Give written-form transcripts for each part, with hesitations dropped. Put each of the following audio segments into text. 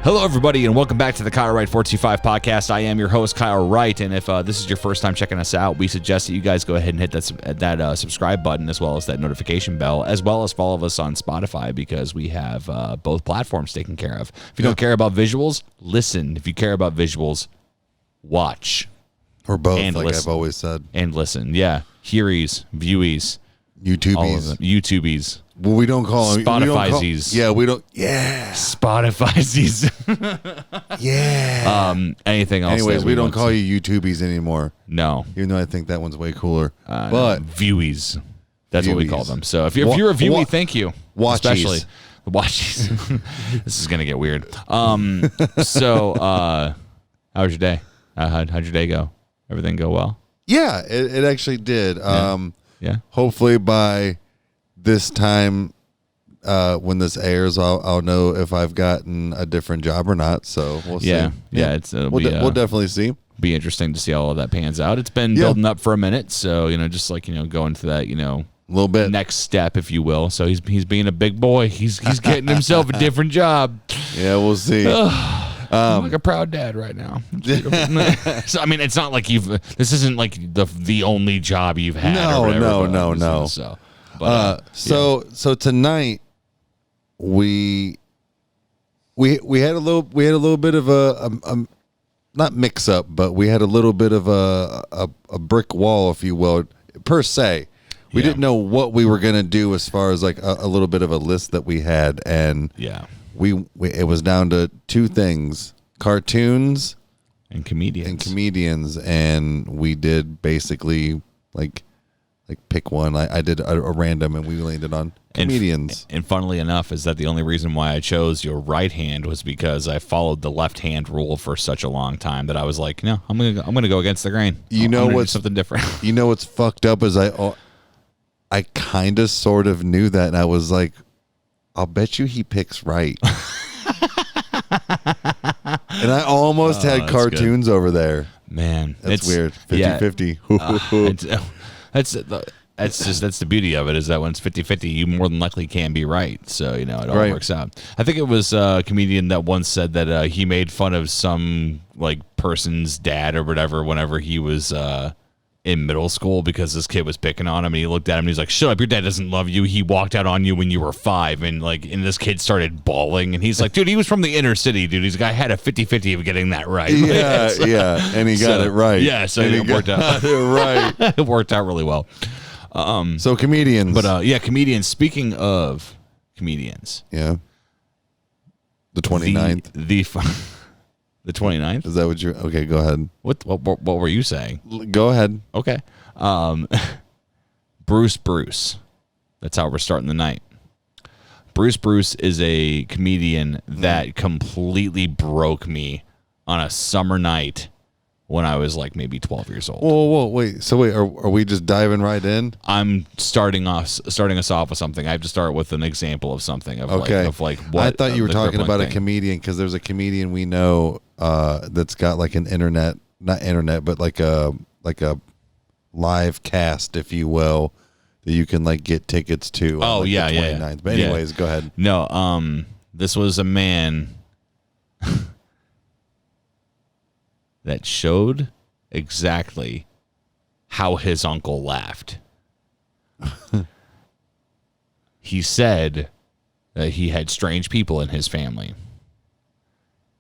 Hello, everybody, and welcome back to the Kyle Wright 425 podcast. I am your host, Kyle Wright, and if this is your first time checking us out, we suggest that you guys go ahead and hit that subscribe button as well as that notification bell, as well as follow us on Spotify because we have both platforms taken care of. If you don't care about visuals, listen. If you care about visuals, watch. Or both, and like listen. I've always said. And listen, yeah. Hearies, viewies. YouTubies. All of them. YouTubies. Well, we don't call them. Spotify's. Yeah, we don't. Yeah. Spotify's. Yeah. Anything else? Anyways, we don't call you YouTubies anymore. No. Even though I think that one's way cooler. But viewies. That's what we call them. So if you're a viewie, thank you. Watchies. Especially the watchies. This is gonna get weird. So how was your day? How'd your day go? Everything go well? Yeah, it actually did. Yeah. Hopefully by this time, when this airs, I'll know if I've gotten a different job or not. So we'll see. Yeah. We'll definitely see. Be interesting to see how all that pans out. It's been building up for a minute, so just like going to that a little bit next step, if you will. So he's being a big boy. He's getting himself a different job. Yeah, we'll see. I'm like a proud dad right now. So I mean, it's not like this isn't like the only job you've had. No. So, but, so tonight we had a little bit of a not mix up, but we had a little bit of a brick wall, if you will, per se. We didn't know what we were gonna do as far as like a little bit of a list that we had, and it was down to two things: cartoons and comedians. And we did basically like pick one. I did a random, and we landed on comedians. And funnily enough, is that the only reason why I chose your right hand was because I followed the left hand rule for such a long time that I was like, no, I'm gonna go against the grain. I'm gonna do something different. You know what's fucked up is I kind of sort of knew that, and I was like, I'll bet you he picks right. And I almost had cartoons over there. Man, that's weird. 50-50. That's the beauty of it, is that when it's 50-50, you more than likely can be right. So, it all works out. I think it was a comedian that once said that he made fun of some like person's dad or whatever whenever he was in middle school because this kid was picking on him, and he looked at him and he's like, shut up, your dad doesn't love you. He walked out on you when you were 5, and this kid started bawling, and he's like, dude, he was from the inner city, dude. He's like, I had a 50-50 of getting that right. Yeah, and he got it right. Yeah, so it worked out. Right. It worked out really well. So comedians. But comedians. Speaking of comedians. Yeah. The 29th. The 29th? Is that what you're... Okay, go ahead. What were you saying? Go ahead. Okay. Bruce. That's how we're starting the night. Bruce is a comedian that completely broke me on a summer night when I was like maybe 12 years old. Whoa, wait. So wait, are we just diving right in? I'm starting us off with something. I have to start with an example of something. What I thought you were talking about a comedian, because there's a comedian we know that's got like an not internet, but like a live cast, if you will, that you can like get tickets to. Oh, on, like, yeah, the 29th. But anyways, go ahead. No, this was a man that showed exactly how his uncle laughed. He said that he had strange people in his family,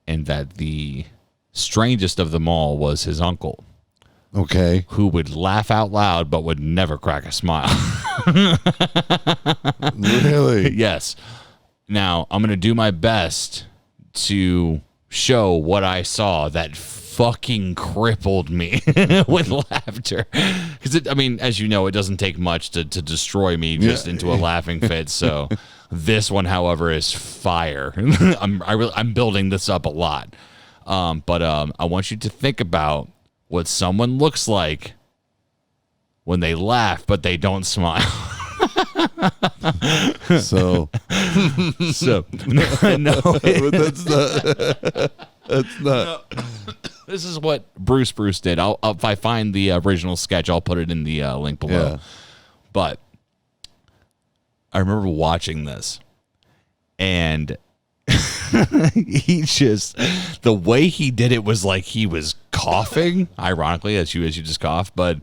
and that the strangest of them all was his uncle. Okay. Who would laugh out loud but would never crack a smile. Really? Yes. Now, I'm going to do my best to show what I saw that fucking crippled me with laughter. Because, as you know, it doesn't take much to destroy me just into a laughing fit. So this one, however, is fire. I'm building this up a lot. But I want you to think about what someone looks like when they laugh, but they don't smile. So no, that's not. This is what Bruce did. If I find the original sketch, I'll put it in the link below. Yeah. But I remember watching this, and he just, the way he did it was like he was coughing, ironically, as you just cough, but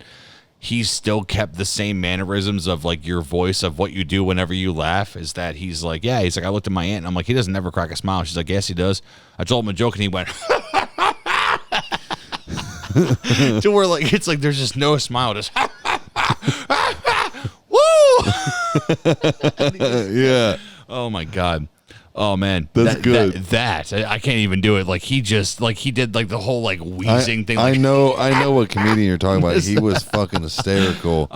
he still kept the same mannerisms of like your voice of what you do whenever you laugh. Is that he's like, I looked at my aunt and I'm like, he doesn't never crack a smile. She's like, yes, he does. I told him a joke and he went, to where like, it's like, there's just no smile, just, woo! Yeah. Oh my God. Oh man, That's good. That I can't even do it. Like he just like he did like the whole like wheezing thing. Like, I know what comedian you're talking about. He was fucking hysterical.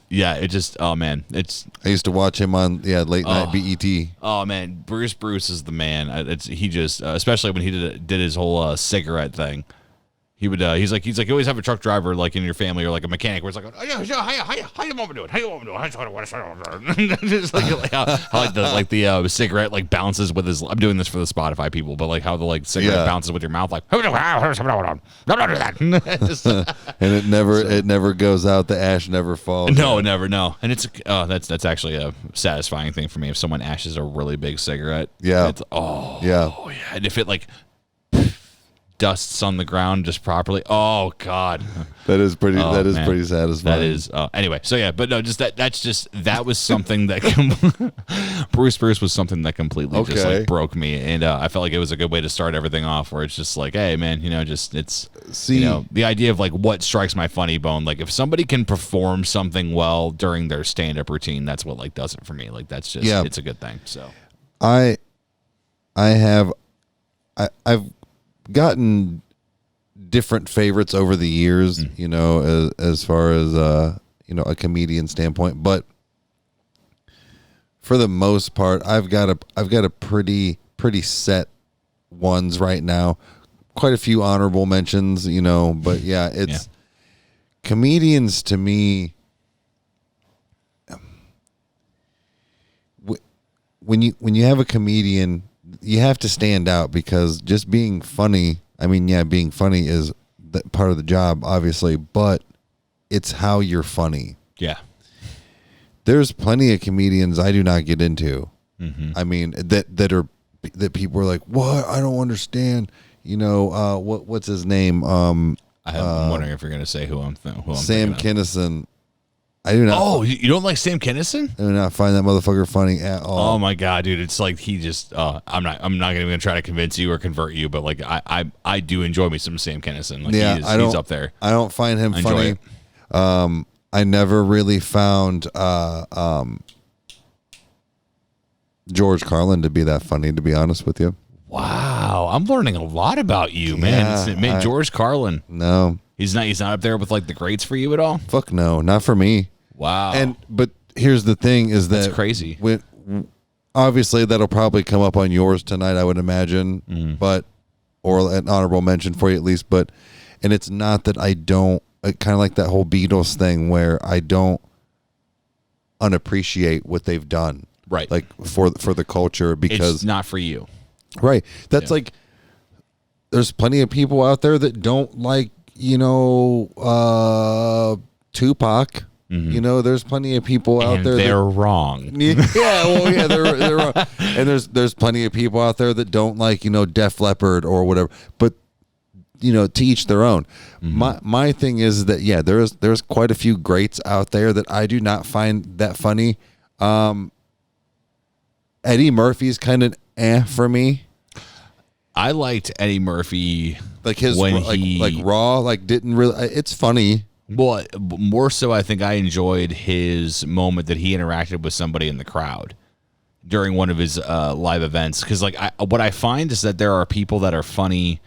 yeah, it just oh man, it's I used to watch him on late night BET. oh man, Bruce is the man. He just especially when he did his whole cigarette thing. He would he's like you always have a truck driver like in your family or like a mechanic where it's like, oh yeah, how you want me to do it? How you want me to do it? Just like how the cigarette like bounces with his. I'm doing this for the Spotify people, but like how the like cigarette bounces with your mouth like. Don't do that. Just, And it never goes out. The ash never falls. no, never, no. And it's that's actually a satisfying thing for me if someone ashes a really big cigarette. Yeah. It's, Yeah. and if it like dusts on the ground just properly. Oh God, That is pretty. Oh, that is man. pretty satisfying. that is anyway. So yeah, but no, just that was something that Bruce was something that completely just Okay. like broke me, and I felt like it was a good way to start everything off. Where it's just like, hey man, just it's the idea of like what strikes my funny bone. Like if somebody can perform something well during their stand up routine, that's what like does it for me. Like that's just it's a good thing. So I've gotten different favorites over the years, as far as a comedian standpoint, but for the most part, I've got a pretty set ones right now. Quite a few honorable mentions, but yeah, it's comedians to me. When you have a comedian, you have to stand out because just being funny. I mean, being funny is part of the job, obviously, but it's how you're funny. yeah, There's plenty of comedians I do not get into. Mm-hmm. I mean, that people are like, what? I don't understand. What's his name? I'm wondering if you're gonna say who I'm Sam thinking of. Kinison. I do not. Oh, you don't like Sam Kinison? I do not find that motherfucker funny at all. Oh my God, dude! It's like he just. I'm not gonna try to convince you or convert you, but like I do enjoy me some Sam Kinison. Like he's up there. I don't find him Enjoy funny. I never really found George Carlin to be that funny, to be honest with you. Wow, I'm learning a lot about you, man. Yeah, George Carlin. No, He's not up there with like the greats for you at all. fuck no, not for me. Wow. But here's the thing: is that That's crazy. When obviously that'll probably come up on yours tonight, I would imagine, but or an honorable mention for you at least. But and it's not that I don't kind of like that whole Beatles thing where I don't unappreciate what they've done, Right. Like for the culture because It's not for you. right. That's like there's plenty of people out there that don't like Tupac. There's plenty of people out And there they're wrong. they're wrong. And there's plenty of people out there that don't like Def Leppard or whatever, but to each their own. My thing is that there's quite a few greats out there that I do not find that funny. Eddie Murphy's kind of for me. I liked Eddie Murphy Like his when like Raw didn't really. It's funny. Well, more so, I think I enjoyed his moment that he interacted with somebody in the crowd during one of his live events. Because, what I find is that there are people that are funny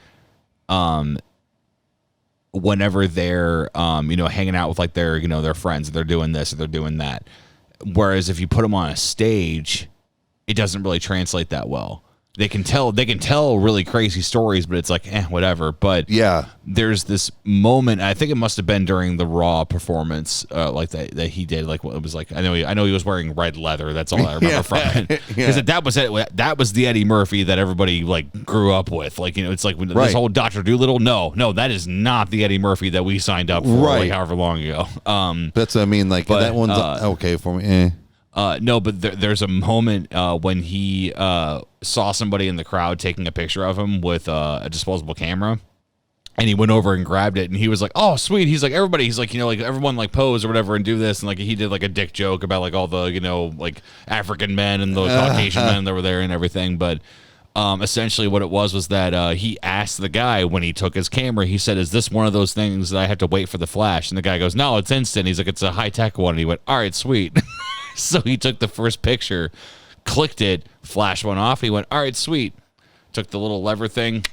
whenever they're, hanging out with, their friends. They're doing this or they're doing that. Whereas if you put them on a stage, it doesn't really translate that well. They can tell really crazy stories, but it's like, whatever. But Yeah. there's this moment. I think it must have been during the Raw performance, that he did. Like it was like I know he was wearing red leather. That's all I remember from it. Because that was it. That was the Eddie Murphy that everybody grew up with. It's like this whole Dr. Doolittle. No, that is not the Eddie Murphy that we signed up for however long ago. That's what I mean. But, that one's okay for me. No, but there's a moment when he saw somebody in the crowd taking a picture of him with a disposable camera. And he went over and grabbed it, and he was like, "Oh, sweet." He's like, everybody. He's like, like everyone like pose or whatever and do this, and like he did like a dick joke about like all the like African men and the Caucasian men that were there and everything. But essentially, what it was that he asked the guy when he took his camera. He said, "Is this one of those things that I have to wait for the flash?" And the guy goes, "No, it's instant." He's like, "It's a high tech one." And he went, "All right, sweet." So he took the first picture, clicked it, flash went off. He went, "All right, sweet." Took the little lever thing,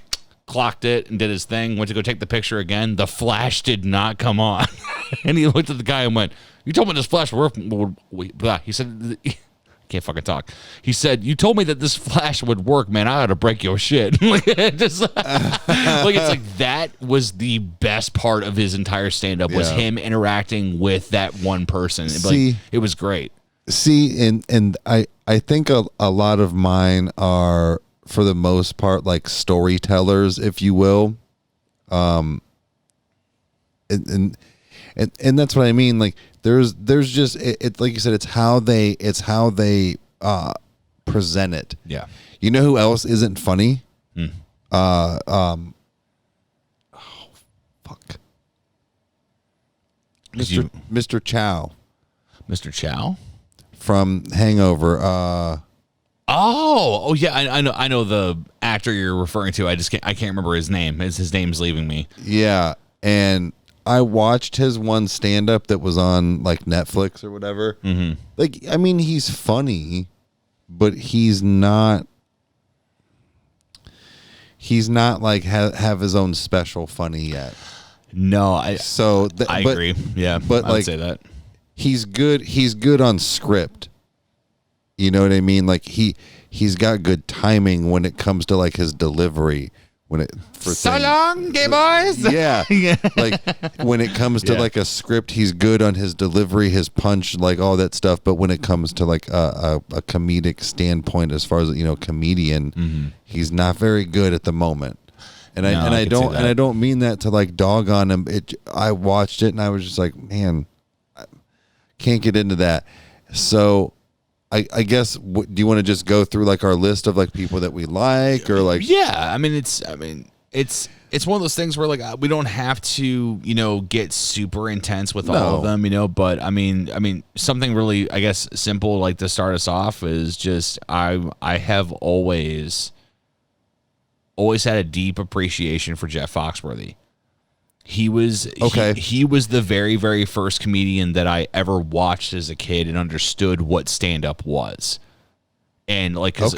clocked it, and did his thing. Went to go take the picture again. The flash did not come on. And he looked at the guy and went, "You told me this flash would work." He said, can't fucking talk. He said, "You told me that this flash would work, man. I ought to break your shit." Like, it's like that was the best part of his entire stand-up was him interacting with that one person. See, it was great. See, and I think a lot of mine are, for the most part, like storytellers, if you will. And that's what I mean. Like there's just it's like you said, it's how they present it. Yeah. You know who else isn't funny? Oh fuck. Mr. Chow. Mr. Chow from Hangover. Oh yeah, I know the actor you're referring to. I can't remember his name. His name's leaving me. Yeah, and I watched his one stand up that was on like Netflix or whatever. Mm-hmm. Like, I mean, he's funny, but he's not like have his own special funny yet. No, I agree. Yeah, but I would say that he's good. He's good on script. You know what I mean? Like he's got good timing when it comes to like his delivery. When it for so things. Long, gay boys. Yeah, like when it comes to like a script, he's good on his delivery, his punch, like all that stuff. But when it comes to like a comedic standpoint, as far as comedian, he's not very good at the moment. And I don't mean that to like dog on him. I watched it and I was just like, man, I can't get into that. So. I guess, do you want to just go through like our list of like people that we like or like? Yeah, it's one of those things where like we don't have to get super intense with all of them, but I mean something really I guess simple like to start us off is just I have always had a deep appreciation for Jeff Foxworthy. He was he was the very, very first comedian that I ever watched as a kid and understood what stand-up was. And like, I'm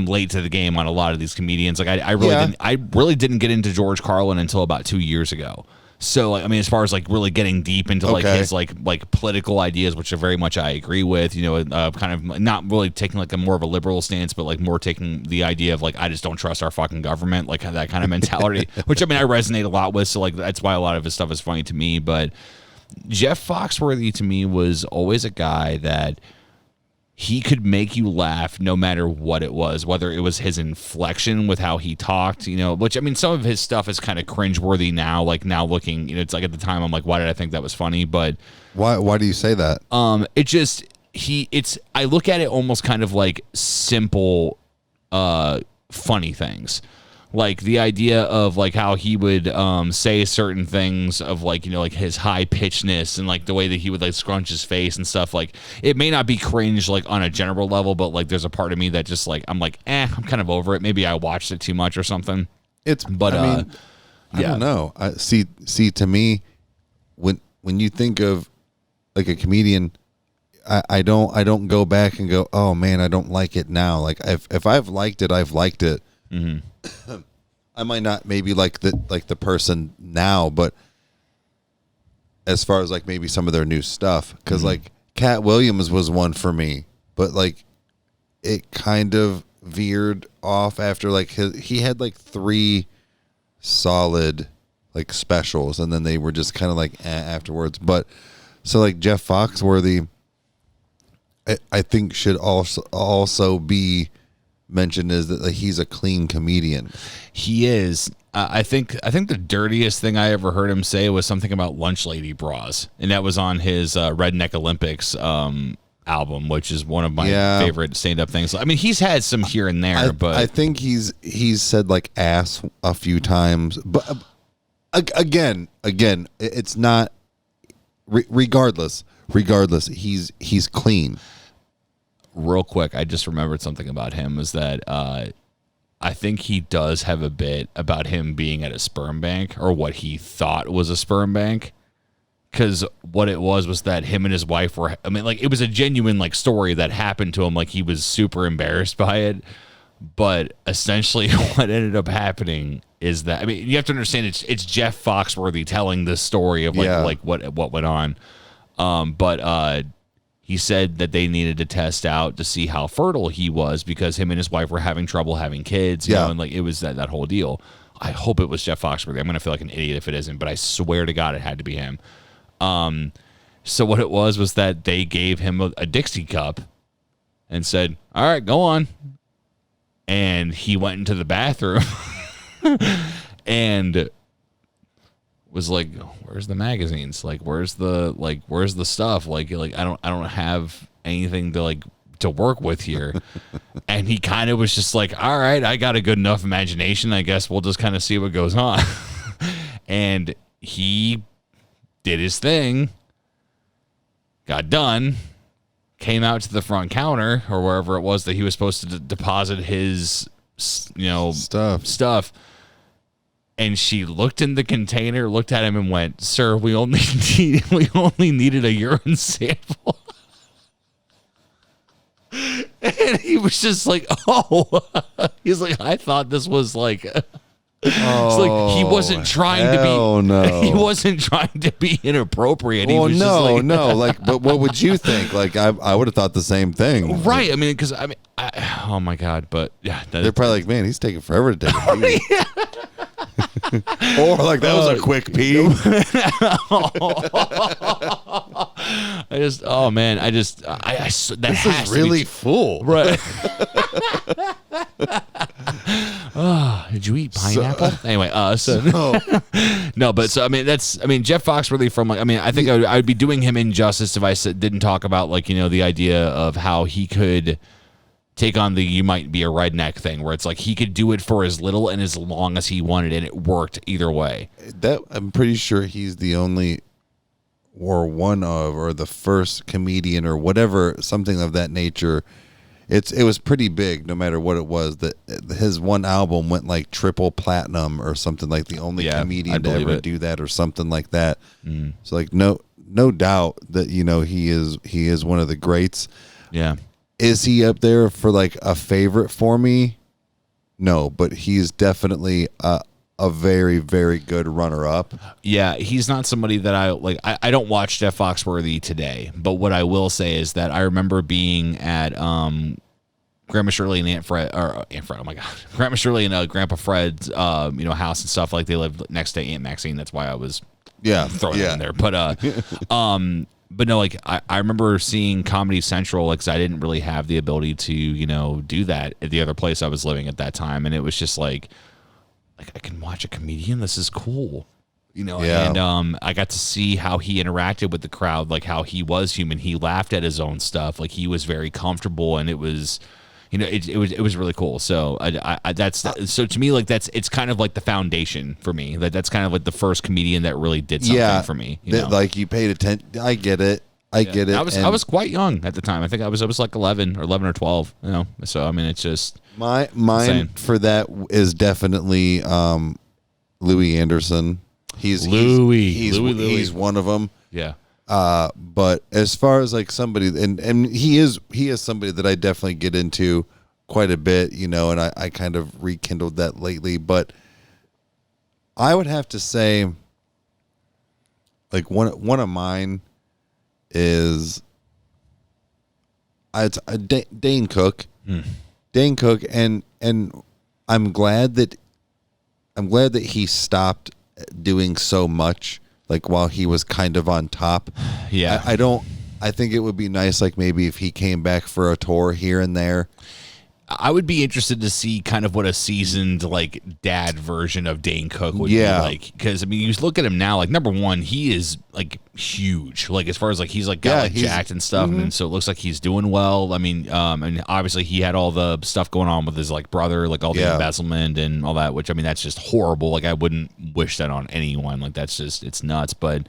late to the game on a lot of these comedians. Like I really didn't get into George Carlin until about 2 years ago. So like, as far as like really getting deep into like his like political ideas, which are very much I agree with, kind of not really taking like a more of a liberal stance, but like more taking the idea of like, I just don't trust our fucking government, like that kind of mentality, which I resonate a lot with. So like, that's why a lot of his stuff is funny to me. But Jeff Foxworthy to me was always a guy that he could make you laugh no matter what it was, whether it was his inflection with how he talked, which some of his stuff is kind of cringeworthy now, like now looking, it's like at the time I'm like, why did I think that was funny? But why do you say that? I look at it almost kind of like simple, funny things. Like the idea of like how he would say certain things of like like his high pitchedness and like the way that he would like scrunch his face and stuff. Like it may not be cringe like on a general level, but like there's a part of me that just like I'm like I'm kind of over it. Maybe I watched it too much or something. I don't know. See to me when you think of like a comedian, I don't go back and go, oh man, I don't like it now. Like if I've liked it, I've liked it. Mm-hmm. I might not maybe like the person now, but as far as like maybe some of their new stuff, because like Cat Williams was one for me, but like it kind of veered off after like he had like 3 solid like specials, and then they were just kind of like afterwards. But so like Jeff Foxworthy, I think should also be mentioned is that like, he's a clean comedian. He is, I think the dirtiest thing I ever heard him say was something about lunch lady bras, and that was on his Redneck Olympics album, which is one of my favorite stand-up things. I mean, he's had some here and there, but I think he's said like ass a few times, but again, it's not. Regardless, he's clean. Real quick, I just remembered something about him was that I think he does have a bit about him being at a sperm bank, or what he thought was a sperm bank. Because what it was that him and his wife were, I mean, like, it was a genuine, like, story that happened to him. Like, he was super embarrassed by it. But essentially what ended up happening is that, I mean, you have to understand it's Jeff Foxworthy telling this story of, like what went on. But he said that they needed to test out to see how fertile he was, because him and his wife were having trouble having kids, you know, and, like, it was that whole deal. I hope it was Jeff Foxworthy. I'm going to feel like an idiot if it isn't, but I swear to God it had to be him. So what it was that they gave him a Dixie cup and said, all right, go on. And he went into the bathroom and was like, where's the magazines? Like, where's the stuff? Like I don't have anything to work with here. And he kind of was just like, all right, I got a good enough imagination. I guess we'll just kind of see what goes on. And he did his thing, got done, came out to the front counter or wherever it was that he was supposed to deposit his, stuff. And she looked in the container, looked at him, and went, "Sir, we only needed a urine sample." And he was just like, "Oh," he's like, "I thought this was like." It's like he wasn't trying to be. No. He wasn't trying to be inappropriate. Well, he was but what would you think? Like, I would have thought the same thing. Right. I mean, because oh my God. But yeah, they're probably like, man, he's taking forever to take a pee. Or like, that was a quick pee. That this has is really full, right? Did you eat pineapple? Anyway, no, but so I mean, Jeff Foxworthy from, like, I mean, I think I would be doing him injustice if I didn't talk about, like, you know, the idea of how he could take on the "you might be a redneck" thing, where it's like he could do it for as little and as long as he wanted, and it worked either way. That I'm pretty sure he's the only, or one of, or the first comedian or whatever, something of that nature. It was pretty big, no matter what it was. That his one album went like triple platinum or something, like the only comedian to ever do that or something like that. So like no doubt that, you know, he is one of the greats. Yeah. Is he up there for like a favorite for me? No, but he's definitely a very, very good runner-up. Yeah, he's not somebody that I like. I don't watch Jeff Foxworthy today, but what I will say is that I remember being at Grandma Shirley and Aunt Fred. Oh my God, Grandma Shirley and Grandpa Fred's house and stuff. Like, they lived next to Aunt Maxine. That's why I was throwing it in there. But no, like, I remember seeing Comedy Central, like, 'cause I didn't really have the ability to, you know, do that at the other place I was living at that time, and it was just like I can watch a comedian. This is cool, you know. Yeah. And I got to see how he interacted with the crowd, like how he was human. He laughed at his own stuff, like he was very comfortable, and it was, you know, it was really cool. So so to me, like, it's kind of like the foundation for me. That's kind of like the first comedian that really did something for me. You know? Like, you paid attention. I get it. I get it. I was quite young at the time. I think I was like 11 or 12. You know, so I mean, it's just mine insane. For that is definitely Louis Anderson. He's one of them. Yeah. But as far as like somebody, and he is somebody that I definitely get into quite a bit, you know, and I kind of rekindled that lately. But I would have to say, like, one of mine is Dane Cook. Dane Cook, and I'm glad that he stopped doing so much, like, while he was kind of on top. Yeah. I think it would be nice, like, maybe if he came back for a tour here and there. I would be interested to see kind of what a seasoned like dad version of Dane Cook would Yeah. be like. Because I mean, you look at him now. Like number one, he is like huge. Like as far as like he's like got like he's- jacked and stuff, and so it looks like he's doing well. I mean, and obviously he had all the stuff going on with his like brother, like all the Yeah. embezzlement and all that. Which I mean, that's just horrible. Like I wouldn't wish that on anyone. Like that's just it's nuts. But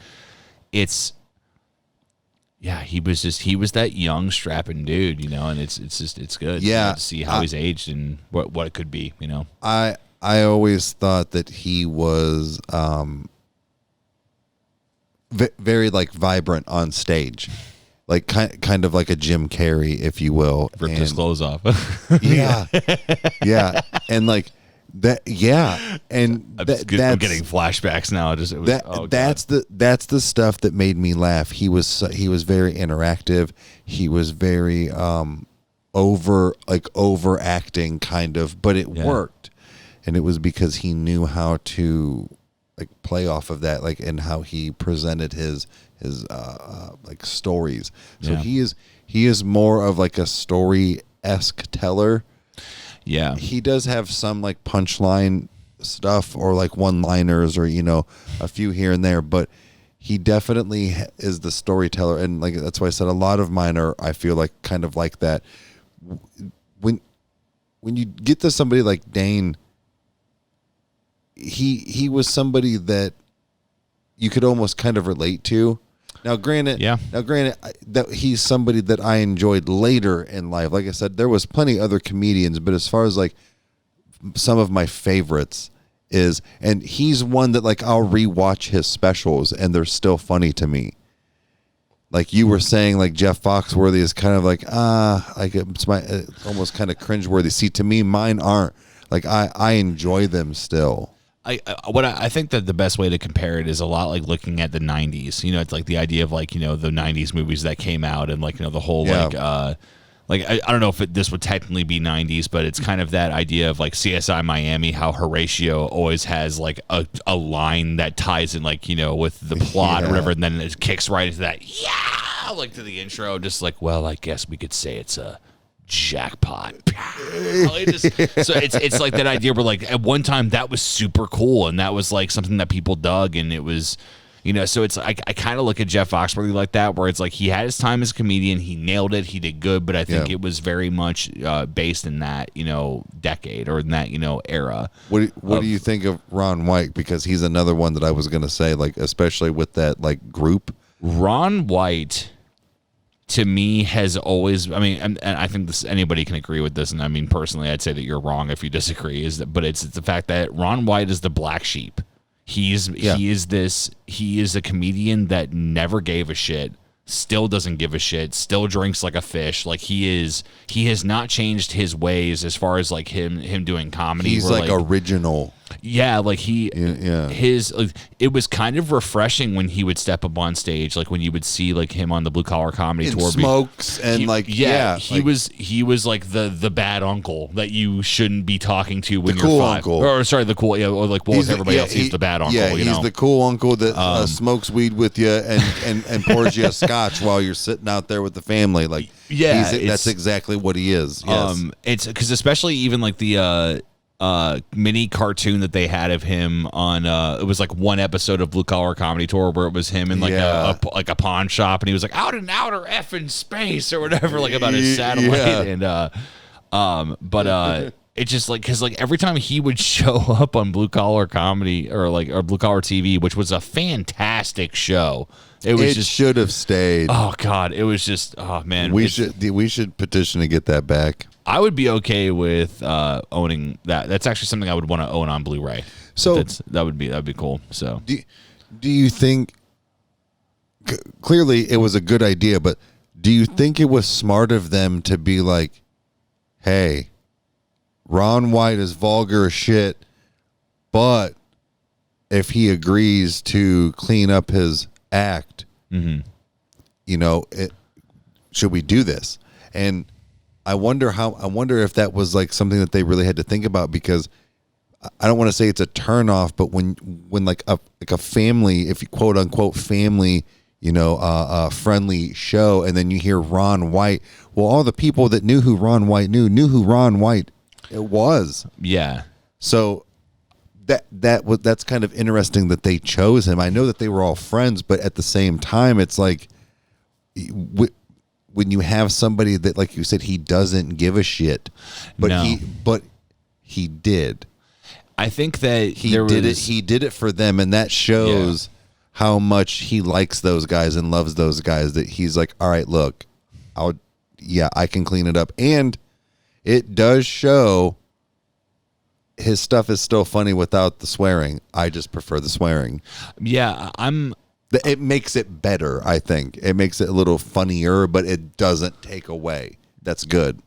it's. Yeah, he was that young strapping dude, you know, and it's good. Yeah, to see how he's aged and what it could be, you know. I always thought that he was very like vibrant on stage, like kind of like a Jim Carrey, if you will. Ripped his clothes off. Yeah, yeah, and like that. Yeah, and I'm that's getting flashbacks now. That's the stuff that made me laugh. He was very interactive. He was very overacting kind of, but it worked, and it was because he knew how to like play off of that, like, and how he presented his like stories. So Yeah. he is more of like a story-esque teller. Yeah, He does have some like punchline stuff or like one-liners or, you know, a few here and there, but he definitely is the storyteller. And like, that's why I said a lot of mine are, I feel like, kind of like that. When you get to somebody like Dane, he was somebody that you could almost kind of relate to. Now, granted, that he's somebody that I enjoyed later in life. Like I said, there was plenty other comedians, but as far as like some of my favorites is, and he's one that like I'll rewatch his specials and they're still funny to me. Like you were saying, like Jeff Foxworthy is kind of like it's almost kind of cringeworthy. See, to me, mine aren't. Like I enjoy them still. I think that the best way to compare it is a lot like looking at the 90s. You know, it's like the idea of like, you know, the 90s movies that came out and like, you know, the whole I don't know if this would technically be 90s, but it's kind of that idea of like CSI Miami, how Horatio always has like a line that ties in like, you know, with the plot or whatever, and then it kicks right into that, like to the intro, just like, well, I guess we could say it's a jackpot. So it's like that idea where like at one time that was super cool and that was like something that people dug, and it was, you know, so it's I kind of look at Jeff Foxworthy like that, where it's like he had his time as a comedian, he nailed it, he did good, but I think it was very much based in that, you know, decade or in that, you know, era. What do you think of Ron White? Because he's another one that I was gonna say, like, especially with that like group. Ron White, to me, has always, I mean, and I think anybody can agree with this, and I mean, personally, I'd say that you're wrong if you disagree, but it's the fact that Ron White is the black sheep. He is a comedian that never gave a shit, still doesn't give a shit, still drinks like a fish. Like he has not changed his ways as far as like him doing comedy. He's like original. Yeah, like it was kind of refreshing when he would step up on stage, like when you would see like him on the Blue Collar Comedy Tour. Smokes and he was like the bad uncle that you shouldn't be talking to when you're cool five. Uncle. Or sorry, the cool, or like what was everybody else? He's the bad uncle. Yeah, you he's know? the cool uncle that smokes weed with you and pours you a scotch while you're sitting out there with the family. Like that's exactly what he is. Yes. It's because especially even like the mini cartoon that they had of him on it was like one episode of Blue Collar Comedy Tour where it was him in like a pawn shop, and he was like out in outer effing space or whatever, like about his satellite. And it's just like, because like every time he would show up on Blue Collar Comedy or Blue Collar TV, which was a fantastic show, it should have stayed. Oh God, it was just, oh man, we should petition to get that back. I would be okay with owning that. That's actually something I would want to own on Blu-ray. So that'd be cool. So do you think? Clearly, it was a good idea, but do you think it was smart of them to be like, "Hey, Ron White is vulgar as shit, but if he agrees to clean up his act, you know, should we do this?" And I wonder if that was like something that they really had to think about, because I don't want to say it's a turnoff, but when like a family, if you quote unquote family, friendly show, and then you hear Ron White. Well, all the people that knew who Ron White knew who Ron White it was. Yeah. So that's kind of interesting that they chose him. I know that they were all friends, but at the same time, it's like when you have somebody that, like you said, he doesn't give a shit, but No. he did. I think that He did it for them, and that shows how much he likes those guys and loves those guys. That he's like, all right, look, I can clean it up, and it does show his stuff is still funny without the swearing. I just prefer the swearing. Yeah, It makes it better, I think. It makes it a little funnier, but it doesn't take away. That's good.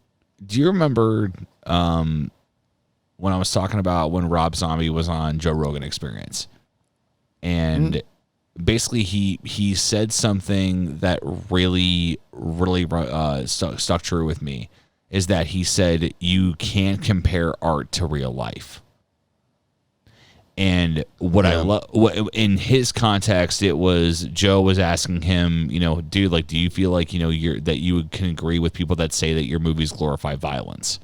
Do you remember when I was talking about when Rob Zombie was on Joe Rogan Experience? And basically he said something that really stuck true with me, is that he said you can't compare art to real life. And what I love, in his context, it was Joe was asking him, dude, like, do you feel like, that you can agree with people that say that your movies glorify violence?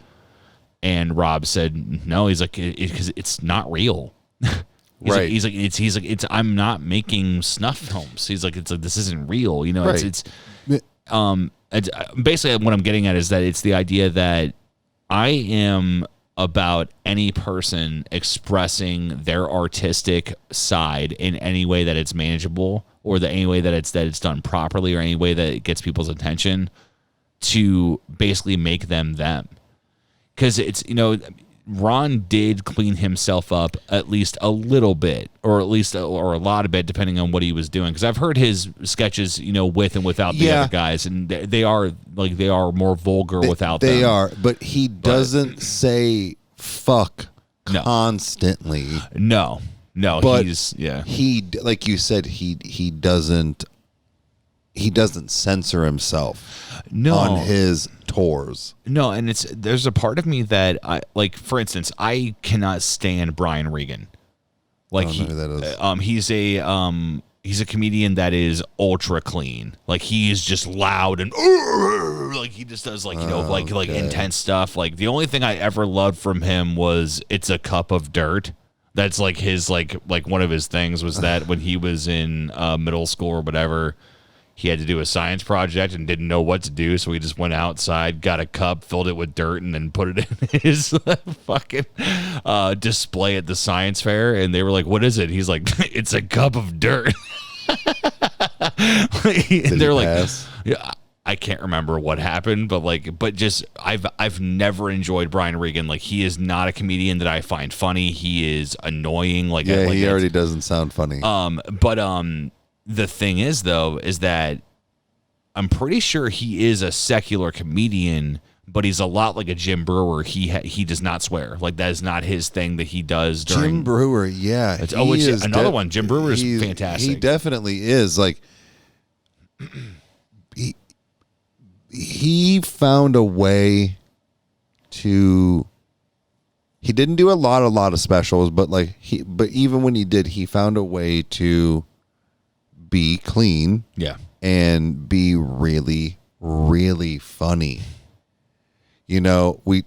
And Rob said, no. He's like, because it's not real. Right. He's like, I'm not making snuff films. He's like, this isn't real. Right. Basically what I'm getting at is that it's the idea that I am about any person expressing their artistic side in any way that it's manageable, or any way that it's done properly, or any way that it gets people's attention, to basically make them. Because it's, Ron did clean himself up at least a little bit, or a lot of it, depending on what he was doing. Because I've heard his sketches, with and without the other guys, and they are more vulgar without them. They are, but he doesn't say fuck constantly. No, But he's he, like you said, he doesn't censor himself on his tours. No, and there's a part of me that I like. For instance, I cannot stand Brian Regan. Like, I don't know who that is. he's a comedian that is ultra clean. Like, he is just loud and like he just does like intense stuff. Like, the only thing I ever loved from him was "It's a Cup of Dirt." That's like his like one of his things was that when he was in middle school or whatever, he had to do a science project and didn't know what to do, so he just went outside, got a cup, filled it with dirt, and then put it in his fucking display at the science fair. And they were like, "What is it?" He's like, "It's a cup of dirt." And they're like, pass? "Yeah." I can't remember what happened, but just I've never enjoyed Brian Regan. Like, he is not a comedian that I find funny. He is annoying. He already doesn't sound funny. The thing is, though, is that I'm pretty sure he is a secular comedian, but he's a lot like a Jim Brewer. He does not swear. Like, that is not his thing that he does during. Jim Brewer, yeah. Another one. Jim Brewer is fantastic. He definitely is. Like, he found a way to. He didn't do a lot of specials, but even when he did, he found a way to be clean, and be really, really funny. We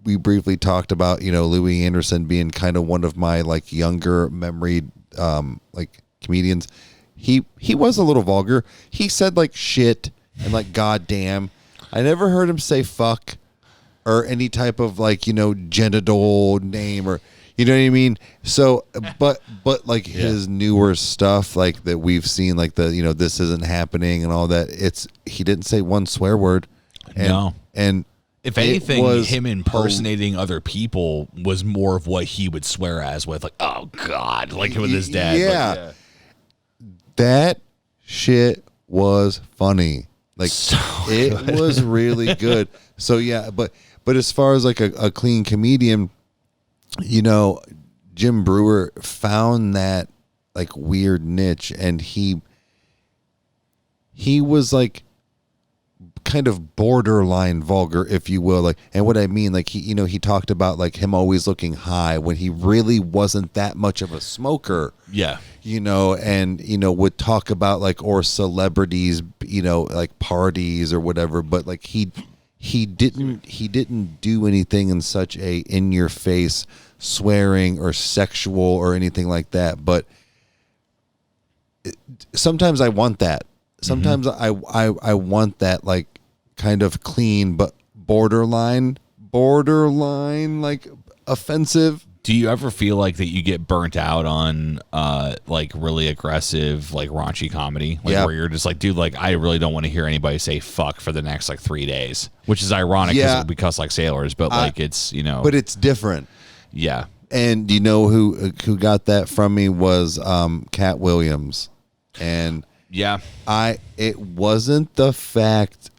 briefly talked about Louis Anderson being kind of one of my younger memory comedians. He was a little vulgar. He said shit and goddamn. I never heard him say fuck or any type of genital name, or you know what I mean? So, but his newer stuff, that we've seen, the this isn't happening and all that. He didn't say one swear word. And if anything, him impersonating other people was more of what he would swear as, with oh God, like with his dad. Yeah, that shit was funny. It was really good. So yeah, but as far as a clean comedian, Jim Brewer found that weird niche, and he was kind of borderline vulgar, if you will. Like, and what I mean, like he talked about like him always looking high when he really wasn't that much of a smoker. Yeah. And would talk about like, or celebrities, like parties or whatever, but like he didn't do anything in such a in your face swearing or sexual or anything like that. But sometimes I want that. Sometimes I want that, like, kind of clean but borderline like offensive. Do you ever feel like that you get burnt out on like really aggressive, like raunchy comedy? Like where you're just like, dude, like I really don't want to hear anybody say fuck for the next like 3 days, which is ironic because we cuss like sailors, but like it's, But it's different. Yeah. And you know who got that from me was Cat Williams. And yeah, it wasn't the fact,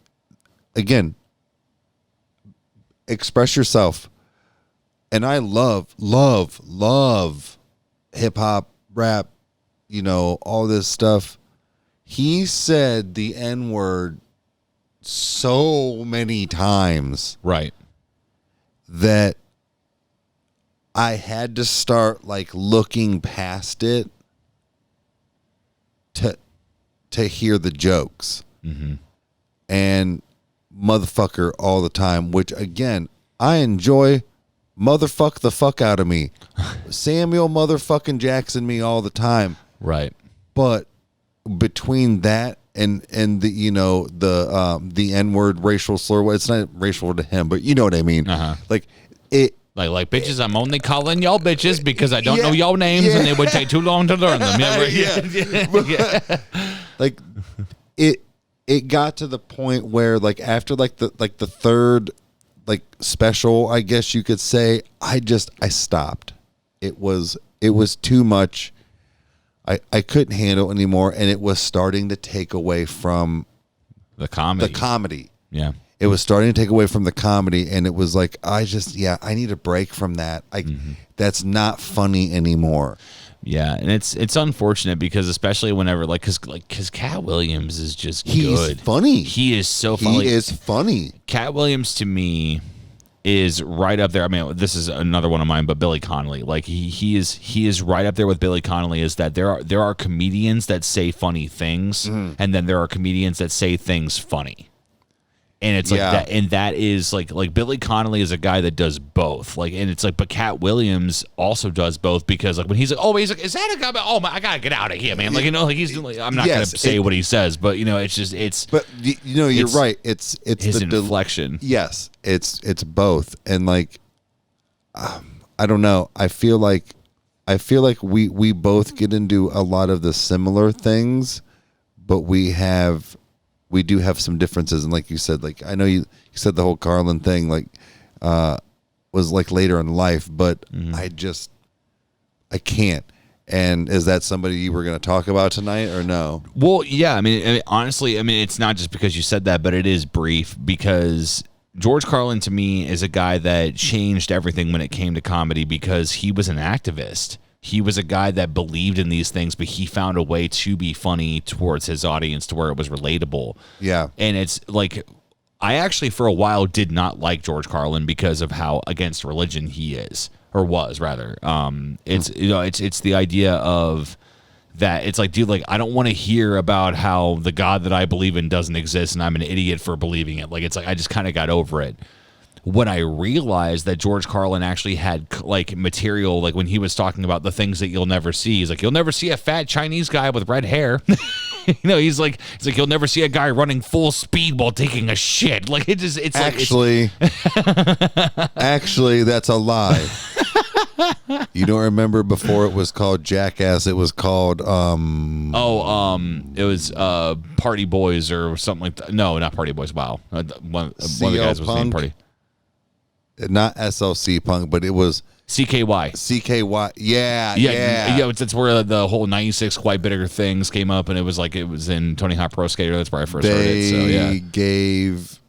again, express yourself. And I love hip hop, rap, all this stuff. He said the N-word so many times. Right. That I had to start like looking past it to hear the jokes. And motherfucker all the time, which again, I enjoy. Motherfuck the fuck out of me. Samuel motherfucking Jackson me all the time. Right. But between that and the N-word racial slur, well, it's not racial to him, but you know what I mean. Like it. Like bitches, I'm only calling y'all bitches because I don't know y'all names and it would take too long to learn them. Yeah, right. Like it got to the point where like after like the third like special, I guess you could say, I stopped. It was too much. I couldn't handle it anymore, and it was starting to take away from the comedy. Yeah. It was starting to take away from the comedy, and it was like, I need a break from that. That's not funny anymore. Yeah, and it's unfortunate because especially whenever because Cat Williams is just good. He's funny. He is so funny. He is funny. Cat Williams to me is right up there. I mean, this is another one of mine, but Billy Connolly, like he is right up there with Billy Connolly. Is that there are comedians that say funny things, and then there are comedians that say things funny. And it's like that, and that is like Billy Connolly is a guy that does both. Like, and it's like, but Cat Williams also does both because like when he's like, is that a guy? Oh my, I gotta get out of here, man. Like like he's doing. Like, I'm not gonna say what he says, but it's. But you're right. It's his the inflection. Yes, it's both, and like, I don't know. I feel like we both get into a lot of the similar things, but we do have some differences. And like you said, like I know you said the whole Carlin thing like was like later in life, but I can't. And is that somebody you were going to talk about tonight or no? Well, yeah. I mean, honestly, it's not just because you said that, but it is brief because George Carlin to me is a guy that changed everything when it came to comedy because he was an activist. He was a guy that believed in these things, but he found a way to be funny towards his audience to where it was relatable. Yeah. And it's like, I actually for a while did not like George Carlin because of how against religion he is, or was rather. It's it's the idea of that. It's like, dude, like I don't want to hear about how the God that I believe in doesn't exist and I'm an idiot for believing it. Like, it's like I just kind of got over it. When I realized that George Carlin actually had like material, like when he was talking about the things that you'll never see, he's like, you'll never see a fat Chinese guy with red hair. He's like, you'll never see a guy running full speed while taking a shit. Like it's actually, actually, that's a lie. You don't remember before it was called Jackass? It was called it was Party Boys or something like that. No, not Party Boys. Wow, one of the guys was named Party. Not SLC Punk, but it was CKY. CKY. Yeah. It's where the whole 96 Quite Bitter things came up, and it was in Tony Hawk Pro Skater. That's where I first heard it. So yeah, they gave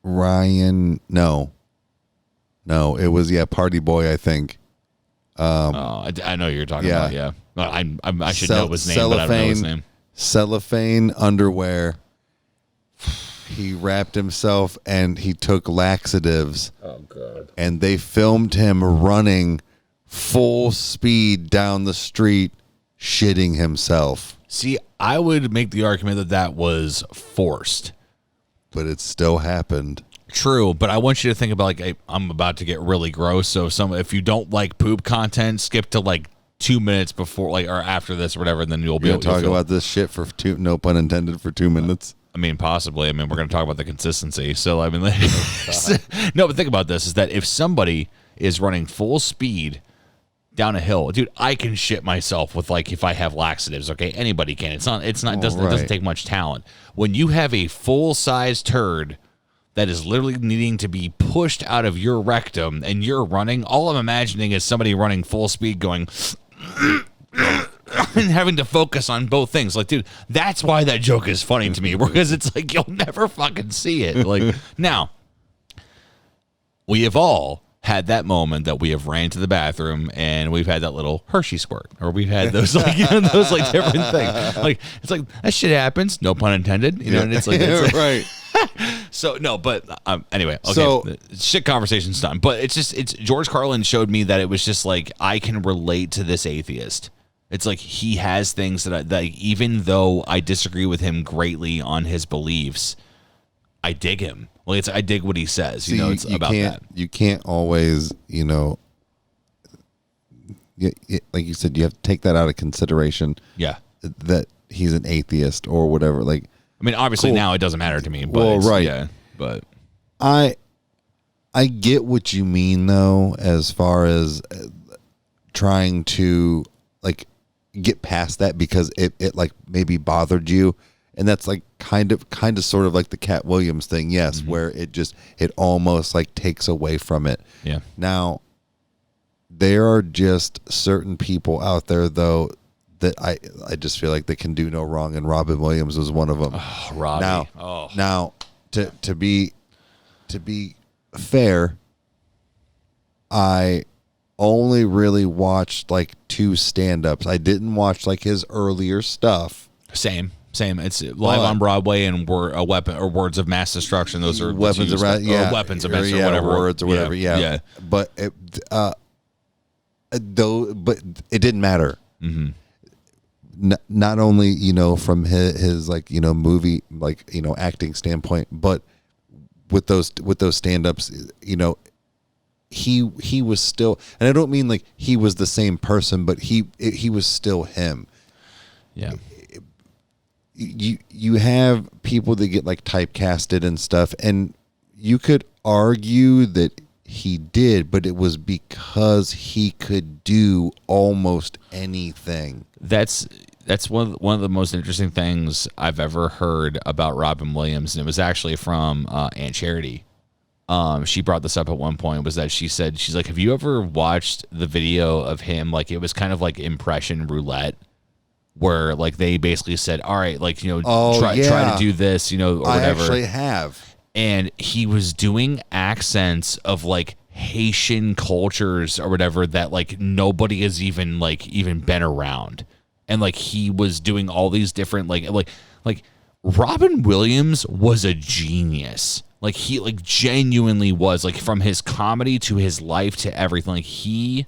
Ryan no, it was Party Boy, I think. I know you're talking about. Yeah, I should know his name, but I don't know his name. Cellophane underwear. he wrapped himself and he took laxatives. Oh god. And they filmed him running full speed down the street, shitting himself. See, I would make the argument that that was forced. But it still happened. True, but I want you to think about like I'm about to get really gross. So if you don't like poop content, skip to like 2 minutes before, like, or after this or whatever, and then you'll be able to talk about this shit for no pun intended, for 2 minutes. I mean, possibly. I mean, we're going to talk about the consistency. So I mean, no, but think about this: is that if somebody is running full speed down a hill, dude, I can shit myself with like if I have laxatives. Okay, anybody can. It doesn't take much talent. When you have a full size turd that is literally needing to be pushed out of your rectum and you're running, all I'm imagining is somebody running full speed going and having to focus on both things. Like, dude, that's why that joke is funny to me, because it's like you'll never fucking see it. Like, now, we have all had that moment that we have ran to the bathroom and we've had that little Hershey squirt, or we've had those like those like different things. Like, it's like that shit happens, no pun intended. You know, and it's like right. So no, but anyway, okay. So, shit conversation's done. But it's George Carlin showed me that it was just like I can relate to this atheist. It's like he has things that even though I disagree with him greatly on his beliefs, I dig him. Like I dig what he says. See, it's you about can't, that. You can't always, like you said, you have to take that out of consideration. Yeah. That he's an atheist or whatever. Like, I mean, obviously cool. now it doesn't matter to me. But well, right. Yeah, but I get what you mean though, as far as trying to like get past that because it like maybe bothered you, and that's like kind of sort of like the Cat Williams thing, yes, mm-hmm. where it almost like takes away from it. Yeah. Now, there are just certain people out there though that I just feel like they can do no wrong, and Robin Williams was one of them. Oh, Robbie. Now, to be fair, I only really watched like 2 stand-ups. I didn't watch like his earlier stuff. Same. It's Live on Broadway and a weapon or Words of Mass Destruction. Those are weapons of weapons of mass or whatever. Words or whatever. Yeah. But it didn't matter. Mm-hmm. Not only from his like movie like acting standpoint, but with those stand-ups, he was still, and I don't mean like he was the same person, but he was still him. Yeah. You have people that get like typecasted and stuff, and you could argue that he did, but it was because he could do almost anything. That's one of the most interesting things I've ever heard about Robin Williams, and it was actually from Aunt Charity. She brought this up at one point, was that she's like, have you ever watched the video of him? Like, it was kind of like impression roulette, where like they basically said, all right, like, try to do this, or whatever. I actually have. And he was doing accents of like Haitian cultures or whatever that like nobody has even been around. And like he was doing all these different like Robin Williams was a genius. Like he like genuinely was, like from his comedy to his life to everything. Like he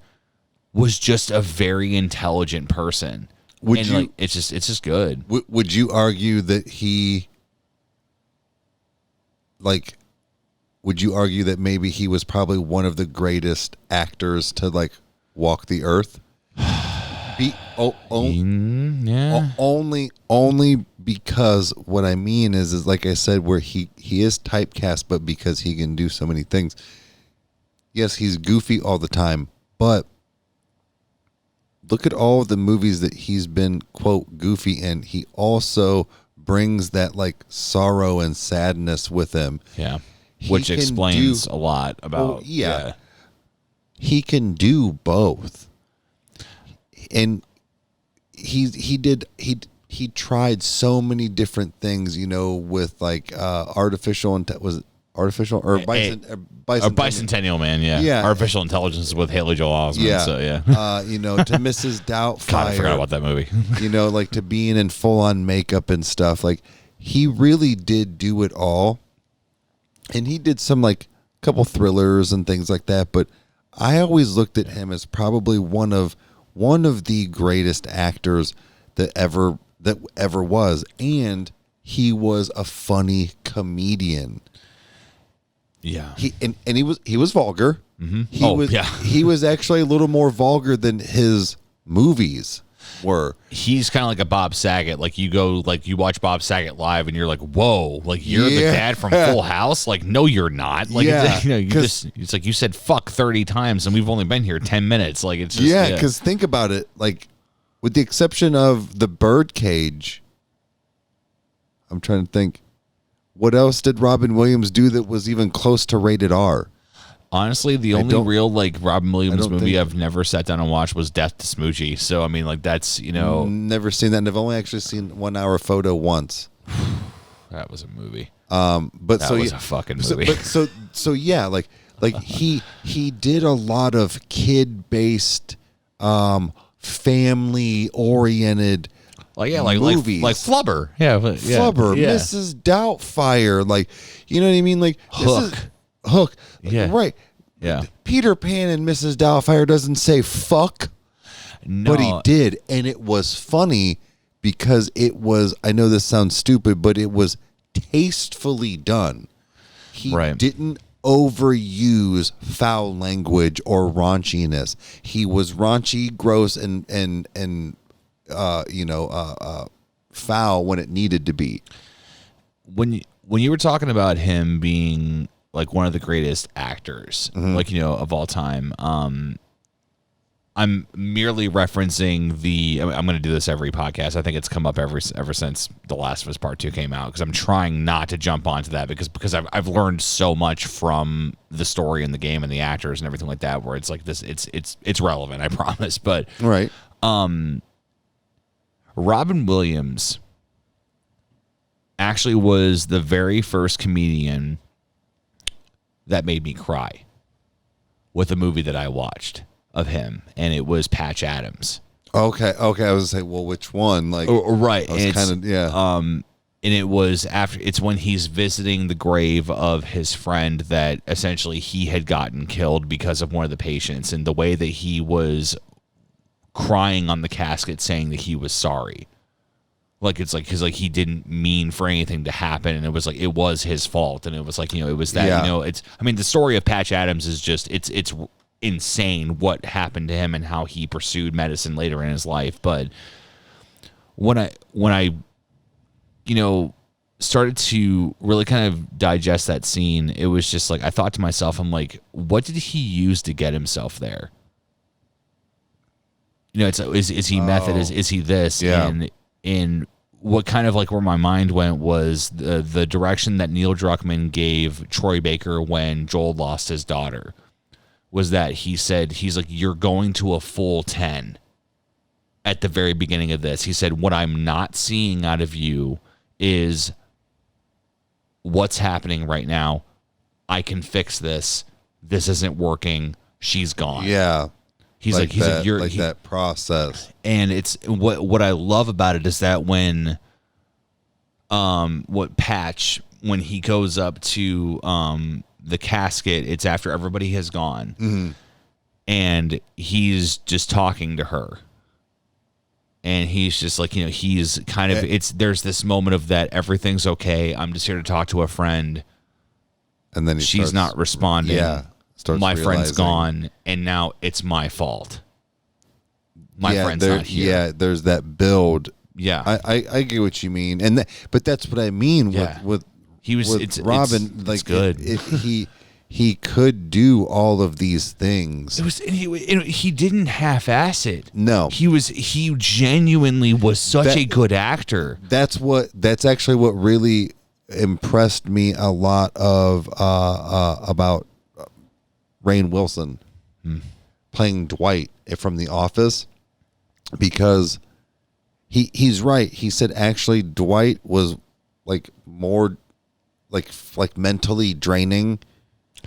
was just a very intelligent person. It's just good. Would you argue that he like? Would you argue that maybe he was probably one of the greatest actors to like walk the earth? Only because what I mean is like I said, where he is typecast, but because he can do so many things. Yes, he's goofy all the time, but look at all of the movies that he's been, quote, goofy in. He also brings that like sorrow and sadness with him. Yeah. Which explains a lot about. He can do both. And he tried so many different things, with like artificial bicentennial man, yeah. Artificial intelligence with Haley Joel Osment. Yeah. So yeah. To Mrs. Doubtfire. God, I forgot about that movie. Like to being in full on makeup and stuff. Like he really did do it all. And he did some like couple thrillers and things like that, but I always looked at him as probably one of the greatest actors that ever was, and he was a funny comedian. Yeah. He was vulgar. Mm-hmm. He was actually a little more vulgar than his movies were. He's kind of like a Bob Saget. Like you watch Bob Saget live and you're like, whoa, like you're the dad from Full House. Like, no, you're not. Like, it's like you said fuck 30 times and we've only been here 10 minutes. Like it's just, because think about it. Like with the exception of the Birdcage, I'm trying to think, what else did Robin Williams do that was even close to rated R? Honestly, the only real like Robin Williams movie I've never sat down and watched was Death to Smoochie. So I mean, like that's never seen that. And I've only actually seen 1 hour photo once. That was a movie. But that was a fucking movie. So yeah, like he did a lot of kid based, family oriented. Like movies. like Flubber. Yeah, Flubber, yeah. Mrs. Doubtfire, like you know what I mean? Like Hook. Yeah. Right. Yeah. Peter Pan and Mrs. Doubtfire doesn't say fuck. No. But he did, and it was funny because it was, I know this sounds stupid, but it was tastefully done. He didn't overuse foul language or raunchiness. He was raunchy, gross, and foul when it needed to be. When you were talking about him being like one of the greatest actors, like, of all time, I'm merely referencing I'm going to do this every podcast. I think it's come up ever since The Last of Us Part 2 came out, because I'm trying not to jump onto that because I've learned so much from the story and the game and the actors and everything like that, where it's like this, it's relevant, I promise. But right. Robin Williams actually was the very first comedian that made me cry with a movie that I watched of him, and it was Patch Adams. Okay. I was gonna say, well, which one? Like, right? And it was after. It's when he's visiting the grave of his friend that essentially he had gotten killed because of one of the patients, and the way that he was crying on the casket, saying that he was sorry. Like it's like, because like he didn't mean for anything to happen, and it was like it was his fault, and it was like it was that it's. I mean, the story of Patch Adams is just it's insane what happened to him and how he pursued medicine later in his life. But when I started to really kind of digest that scene, it was just like I thought to myself, I'm like, what did he use to get himself there? It's is he method? Is he this? Yeah. And what kind of like where my mind went was the direction that Neil Druckmann gave Troy Baker when Joel lost his daughter, was that he said, he's like, you're going to a full 10 at the very beginning of this. He said, what I'm not seeing out of you is what's happening right now. I can fix this. This isn't working. She's gone. Yeah. He's like you're like that process. And it's what I love about it is that when Patch, when he goes up to the casket, it's after everybody has gone, and he's just talking to her, and he's just like, he's kind of, there's this moment of that everything's okay, I'm just here to talk to a friend, and then she's not responding. Yeah. My friend's gone, and now it's my fault. My friend's not here. Yeah, there's that build. Yeah, I get what you mean, but that's what I mean with Robin. It's good. He could do all of these things. It was he didn't half-ass it. No, he genuinely was such a good actor. That's actually what really impressed me a lot of about Rainn Wilson playing Dwight from The Office, because he's right. He said actually Dwight was like more like mentally draining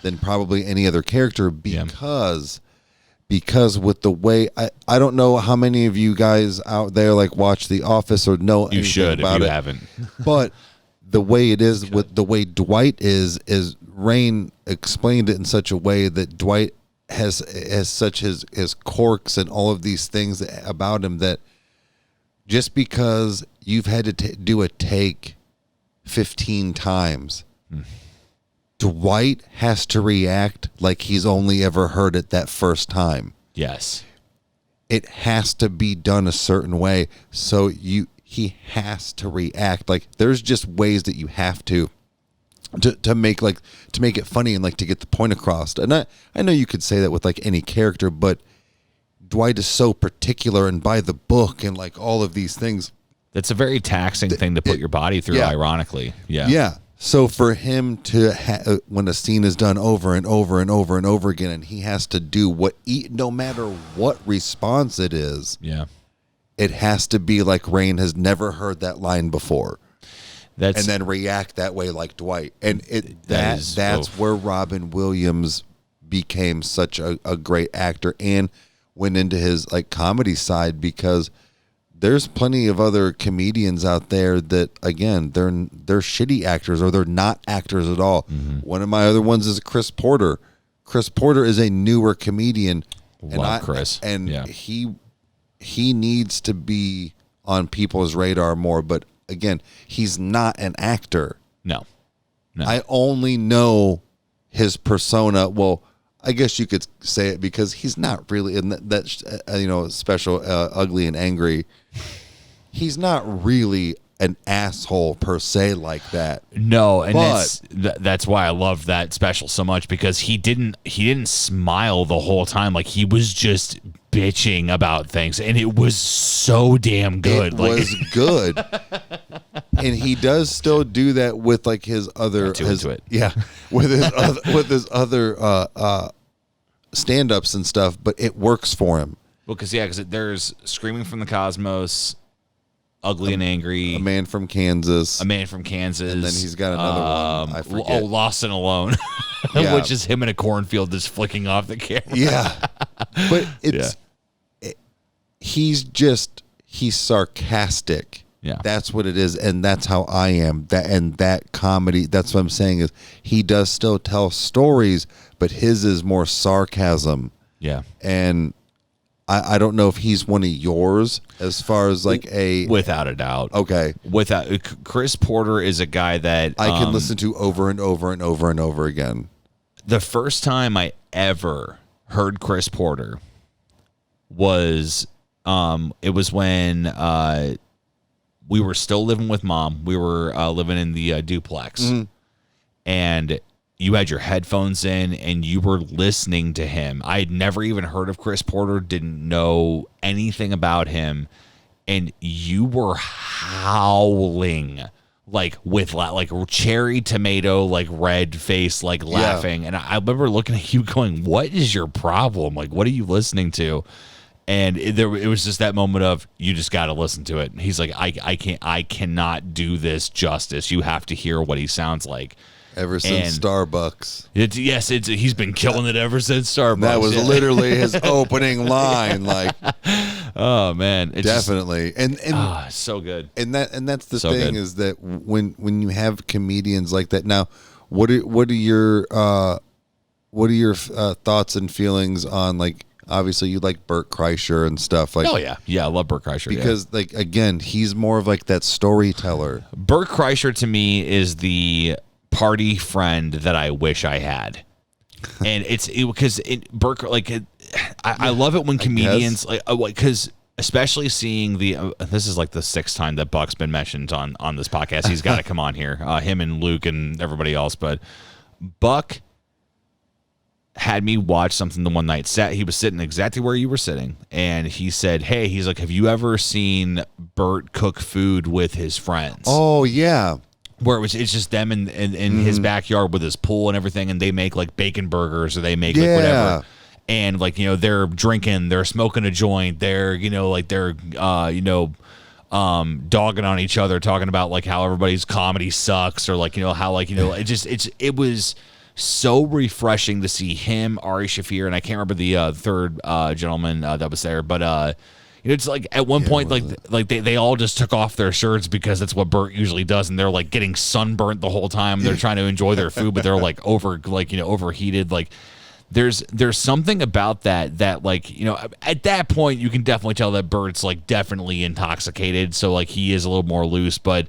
than probably any other character, because with the way I don't know how many of you guys out there like watch The Office or know you anything should about if you it, haven't. but the way it is with the way Dwight is Rain explained it in such a way that Dwight has such his quirks and all of these things about him that just because you've had to do a take 15 times, Dwight has to react like he's only ever heard it that first time. Yes. It has to be done a certain way. So he has to react. Like there's just ways that you have to make it funny and like to get the point across. And I know you could say that with like any character, but Dwight is so particular and by the book and like all of these things. That's a very taxing thing to put your body through, ironically. Yeah. Yeah. So for him to, when a scene is done over and over and over and over again, and he has to do no matter what response it is, it has to be like Rain has never heard that line before. And then react that way like Dwight. And that's where Robin Williams became such a great actor and went into his like comedy side, because there's plenty of other comedians out there that, again, they're shitty actors or they're not actors at all. Mm-hmm. One of my other ones is Chris Porter. Chris Porter is a newer comedian. Love Chris. And he needs to be on people's radar more. But again, he's not an actor. No. I only know his persona. Well, I guess you could say it because he's not really in that special Ugly and Angry. He's not really an asshole per se like that. No, and that's why I love that special so much, because he didn't smile the whole time. Like he was just bitching about things, and it was so damn good. It was good. And he does still do that with like his other with his other stand-ups and stuff, but it works for him. Well, because there's Screaming from the Cosmos, Ugly and Angry, A Man from Kansas, and then he's got another one. I forget. Lost and Alone, which is him in a cornfield just flicking off the camera. Yeah, but he's sarcastic. Yeah, that's what it is, and that's how I am. That comedy. That's what I'm saying is he does still tell stories, but his is more sarcasm. Yeah, and I don't know if he's one of yours as far as like without a doubt. Okay, Chris Porter is a guy that I can listen to over and over and over and over again. The first time I ever heard Chris Porter was it was when we were still living with Mom. We were living in the duplex, and you had your headphones in and you were listening to him. I had never even heard of Chris Porter, didn't know anything about him, and you were howling like with like cherry tomato, like red face, like laughing. And I remember looking at you going, "What is your problem? Like, what are you listening to?" And it was just that moment of, you just got to listen to it. And he's like, I cannot do this justice. You have to hear what he sounds like. Ever since Starbucks. He's been killing it ever since Starbucks. That was literally his opening line. Like, oh man, definitely. And so good. And that's the thing is that when you have comedians like that. Now, what are your thoughts and feelings on, like, obviously you like Bert Kreischer and stuff like. Oh yeah, I love Bert Kreischer because like, again, he's more of like that storyteller. Bert Kreischer to me is the party friend that I wish I had, and I love it when comedians because especially seeing this is like the 6th time that Buck's been mentioned on this podcast. He's got to come on here, him and Luke and everybody else, but Buck had me watch something the one night. He was sitting exactly where you were sitting, and he said, "Hey," he's like, "Have you ever seen Bert cook food with his friends?" Oh yeah, where it's just them in his backyard with his pool and everything, and they make like bacon burgers or they make like whatever, and like they're drinking, they're smoking a joint, they're dogging on each other, talking about like how everybody's comedy sucks or like how like it was so refreshing to see him, Ari Shaffir, and I can't remember the third gentleman that was there, but It's like at one point, like they all just took off their shirts because that's what Bert usually does, and they're like getting sunburnt the whole time. They're trying to enjoy their food, but they're like overheated. Like there's something about that like, you know, at that point you can definitely tell that Bert's like definitely intoxicated, so like he is a little more loose. But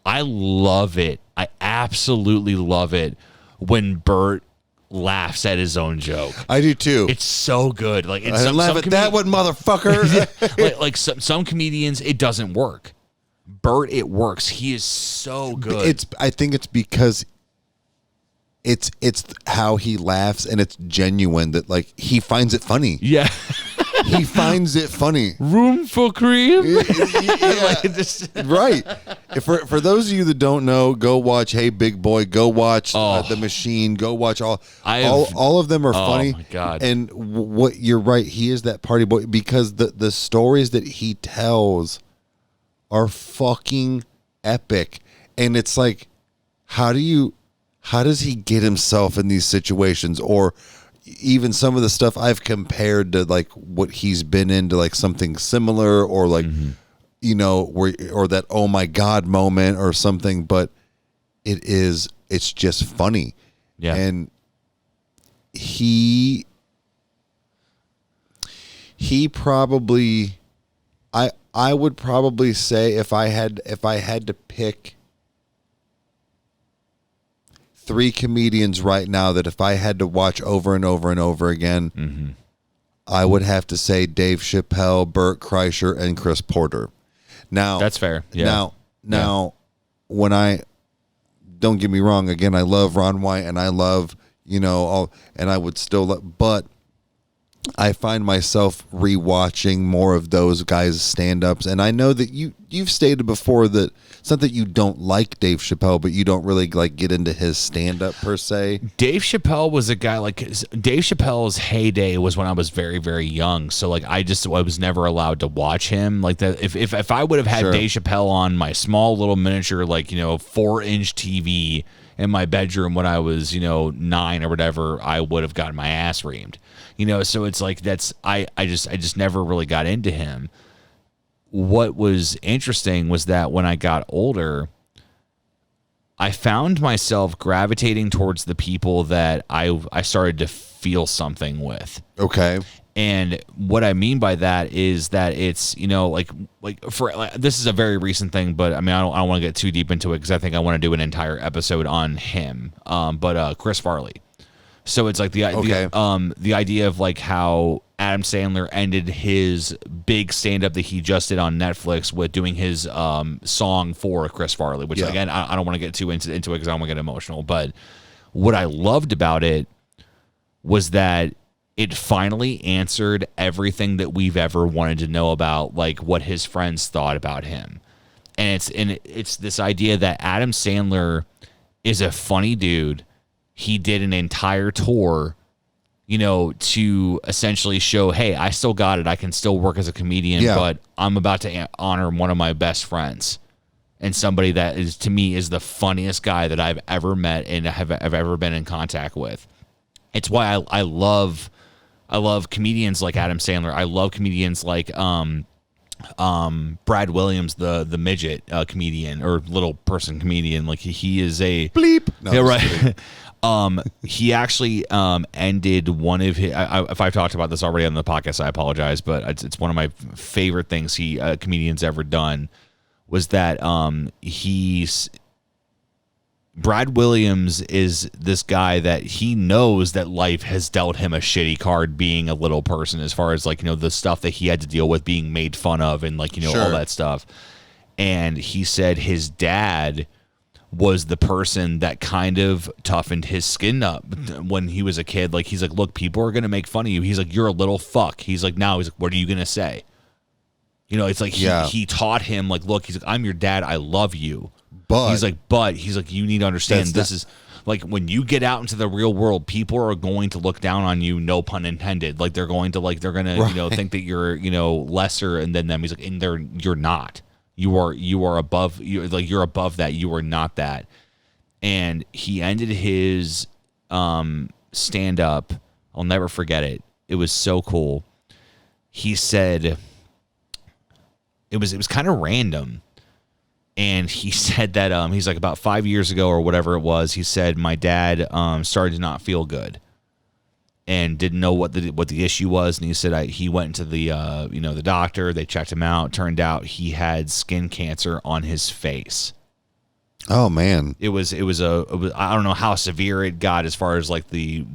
I love it. I absolutely love it when Bert laughs at his own joke. I do too. It's so good. Like I laugh at that one, motherfucker. like some comedians, it doesn't work. Bert, it works. He is so good. I think it's because it's how he laughs, and it's genuine, that like he finds it funny. Yeah. He finds it funny. Room for cream? Yeah. Right. For those of you that don't know, go watch Hey Big Boy. Go watch The Machine. Go watch all of them are funny. Oh my God. And what you're right, he is that party boy, because the stories that he tells are fucking epic. And it's like, how does he get himself in these situations? Or even some of the stuff I've compared to like what he's been into, like something similar, or like, you know, or that, oh my God moment or something, but it's just funny. Yeah. And he probably, I would probably say if I had to pick 3 comedians right now that if I had to watch over and over and over again, I would have to say Dave Chappelle, Bert Kreischer, and Chris Porter. Now that's fair. Yeah. Now, when don't get me wrong, again, I love Ron White and I love, you know, and I would still but I find myself rewatching more of those guys' stand-ups, and I know that you've stated before that it's not that you don't like Dave Chappelle, but you don't really like get into his stand-up per se. Dave Chappelle was a guy, like Dave Chappelle's heyday was when I was very, very young. So like I was never allowed to watch him like that. If I would have had Sure. Dave Chappelle on my small little miniature, like, you know, 4-inch TV in my bedroom when I was, you know, 9 or whatever, I would have gotten my ass reamed. You know, so it's like I just never really got into him. What was interesting was that when I got older, I found myself gravitating towards the people that I started to feel something with. Okay. And what I mean by that is that it's, you know, like this is a very recent thing, but I mean, I don't want to get too deep into it because I think I want to do an entire episode on him. But Chris Farley. So it's like the idea of like how Adam Sandler ended his big stand-up that he just did on Netflix with doing his song for Chris Farley, which again, I don't want to get too into it because I don't want to get emotional. But what I loved about it was that it finally answered everything that we've ever wanted to know about, like what his friends thought about him. And it's this idea that Adam Sandler is a funny dude. He did an entire tour, you know, to essentially show, hey, I still got it. I can still work as a comedian, but I'm about to honor one of my best friends and somebody that is, to me, is the funniest guy that I've ever met and have ever been in contact with. It's why I love comedians like Adam Sandler. I love comedians like Brad Williams, the midget comedian or little person comedian. Like he is a bleep. No, yeah, right. He actually ended one of his. If I've talked about this already on the podcast, I apologize, but it's one of my favorite things comedian's ever done. Was that Brad Williams is this guy that he knows that life has dealt him a shitty card being a little person, as far as like, you know, the stuff that he had to deal with being made fun of and like, you know, all that stuff. And he said his dad was the person that kind of toughened his skin up when he was a kid. Like, he's like, look, people are going to make fun of you. He's like, you're a little fuck. He's like, now he's like, what are you going to say? You know, it's like he taught him like, look, he's like, I'm your dad. I love you. But he's like, you need to understand this is like when you get out into the real world, people are going to look down on you. No pun intended. Like they're going to you know, think that you're, you know, lesser than them. He's like, and you're not. You are above. You're above that. You are not that. And he ended his stand up. I'll never forget it. It was so cool. He said, it was kind of random. And he said that he's like, about 5 years ago or whatever it was, he said my dad started to not feel good and didn't know what the issue was. And he said he went into the the doctor. They checked him out. Turned out he had skin cancer on his face. Oh man. It was I don't know how severe it got as far as like the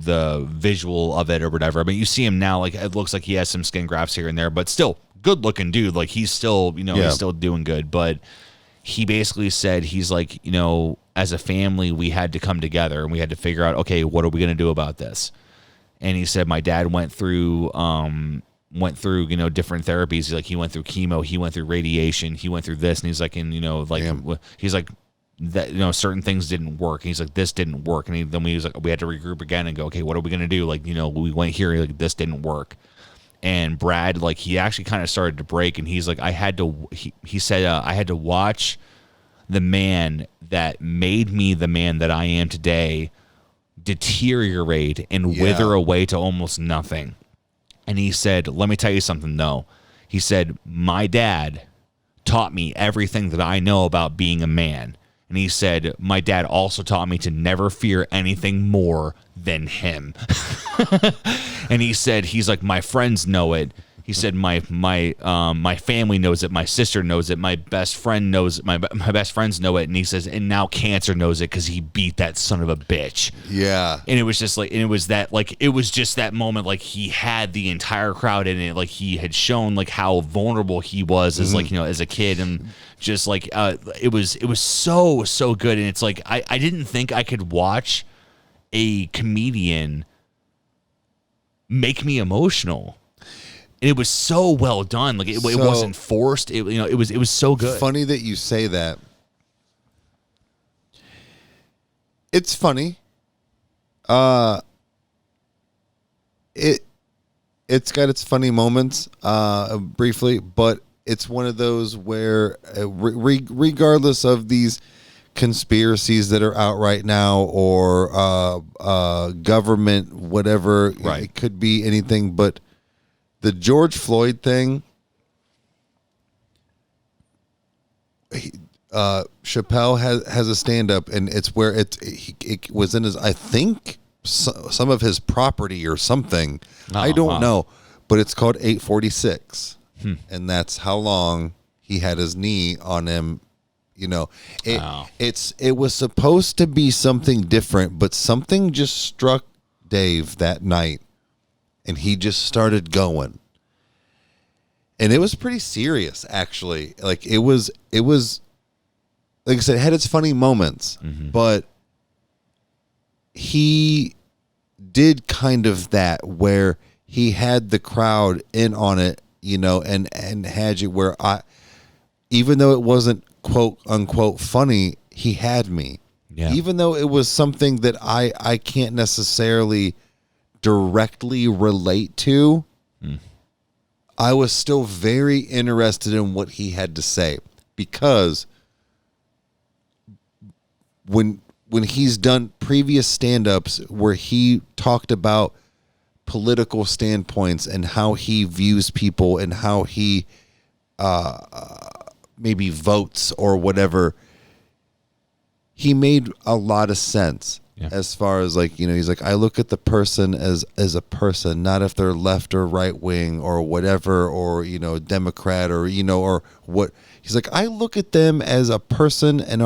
visual of it or whatever. But you see him now, like it looks like he has some skin grafts here and there, but still good looking dude. Like he's still he's still doing good. But he basically said he's like, as a family we had to come together and we had to figure out, okay, what are we going to do about this? And he said my dad went through different therapies. Like he went through chemo, he went through radiation, he went through this, and he's like, he's like that certain things didn't work. And he's like, this didn't work, and then we had to regroup again and go, okay, what are we gonna do? Like we went here, like this didn't work. And Brad, like he actually kind of started to break, and he's like, he said I had to watch the man that made me the man that I am today deteriorate and wither away to almost nothing. And he said, let me tell you something though. He said, my dad taught me everything that I know about being a man. And he said, my dad also taught me to never fear anything more than him. And he said, he's like, my friends know it. He said, my family knows it. My sister knows it. My best friend knows it. My best friends know it. And he says, and now cancer knows it because he beat that son of a bitch. Yeah. And it was just like, and it was just that moment. Like he had the entire crowd in it. Like he had shown like how vulnerable he was as like, as a kid. And just like, it was so good. And it's like, I didn't think I could watch a comedian make me emotional. And it was so well done. Like it wasn't forced. It was so good. Funny that you say that. It's funny. It's got its funny moments, briefly, but it's one of those where, regardless of these conspiracies that are out right now, or government, whatever, it could be anything, but the George Floyd thing, Chappelle has a stand-up, and it's where it was in his, I think, some of his property or something. I don't know, but it's called 846, and that's how long he had his knee on him. It was supposed to be something different, but something just struck Dave that night. And he just started going. And it was pretty serious, actually. Like, it was, like I said, it had its funny moments. But he did kind of that where he had the crowd in on it, and had you where even though it wasn't quote unquote funny, he had me. Yeah. Even though it was something that I can't necessarily directly relate to, I was still very interested in what he had to say, because when he's done previous stand-ups where he talked about political standpoints and how he views people and how he maybe votes or whatever, he made a lot of sense. Yeah. As far as like, he's like, I look at the person as a person, not if they're left or right wing or whatever, or, Democrat or, or what. He's like, I look at them as a person, and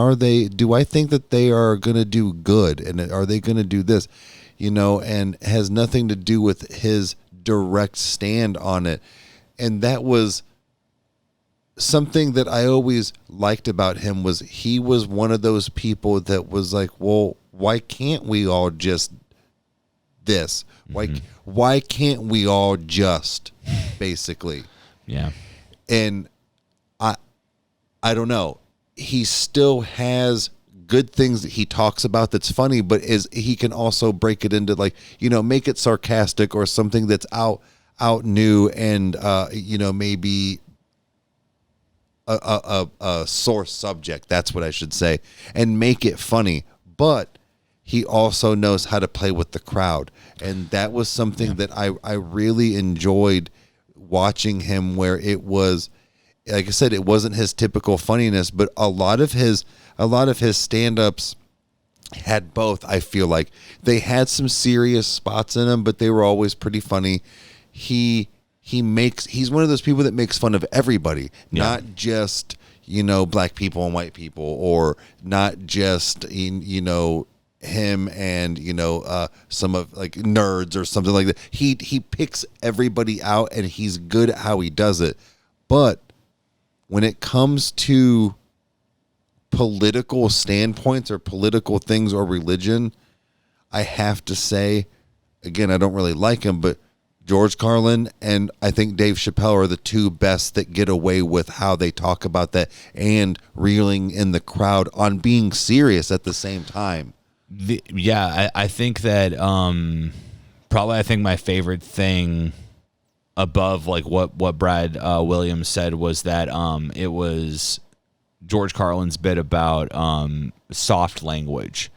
do I think that they are going to do good? And are they going to do this, and has nothing to do with his direct stand on it. And that was something that I always liked about him, was he was one of those people that was like, well, why can't we all just this? Why can't we all just basically? Yeah. And I don't know. He still has good things that he talks about that's funny, but he can also break it into like, make it sarcastic or something that's out new and maybe a sore subject. That's what I should say, and make it funny. But he also knows how to play with the crowd. And that was something that I really enjoyed watching him, where it was like I said, it wasn't his typical funniness, but a lot of his stand-ups had both. I feel like they had some serious spots in them, but they were always pretty funny. He's one of those people that makes fun of everybody, not just, black people and white people, or not just him and some of like nerds or something like that. He picks everybody out, and he's good at how he does it. But when it comes to political standpoints or political things or religion, I have to say, again, I don't really like him, but George Carlin and I think Dave Chappelle are the two best that get away with how they talk about that and reeling in the crowd on being serious at the same time. I think that probably I think my favorite thing above like what Brad Williams said was that it was George Carlin's bit about soft language.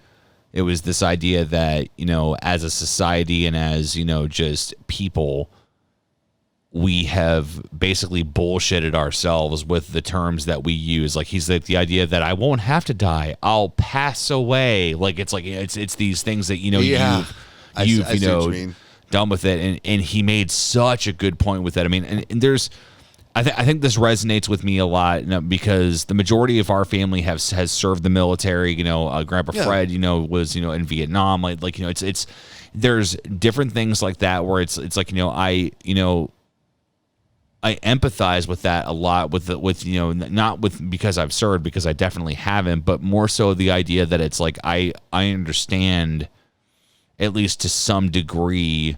It was this idea that, as a society and as, just people, we have basically bullshitted ourselves with the terms that we use. Like he's like the idea that I won't have to die, I'll pass away. Like it's these things that you've done with it, and he made such a good point with that. I mean, and there's. I think this resonates with me a lot because the majority of our family has served the military. Grandpa Fred, was in Vietnam. Like it's there's different things like that where it's like I empathize with that a lot with not with because I've served, because I definitely haven't, but more so the idea that it's like I understand at least to some degree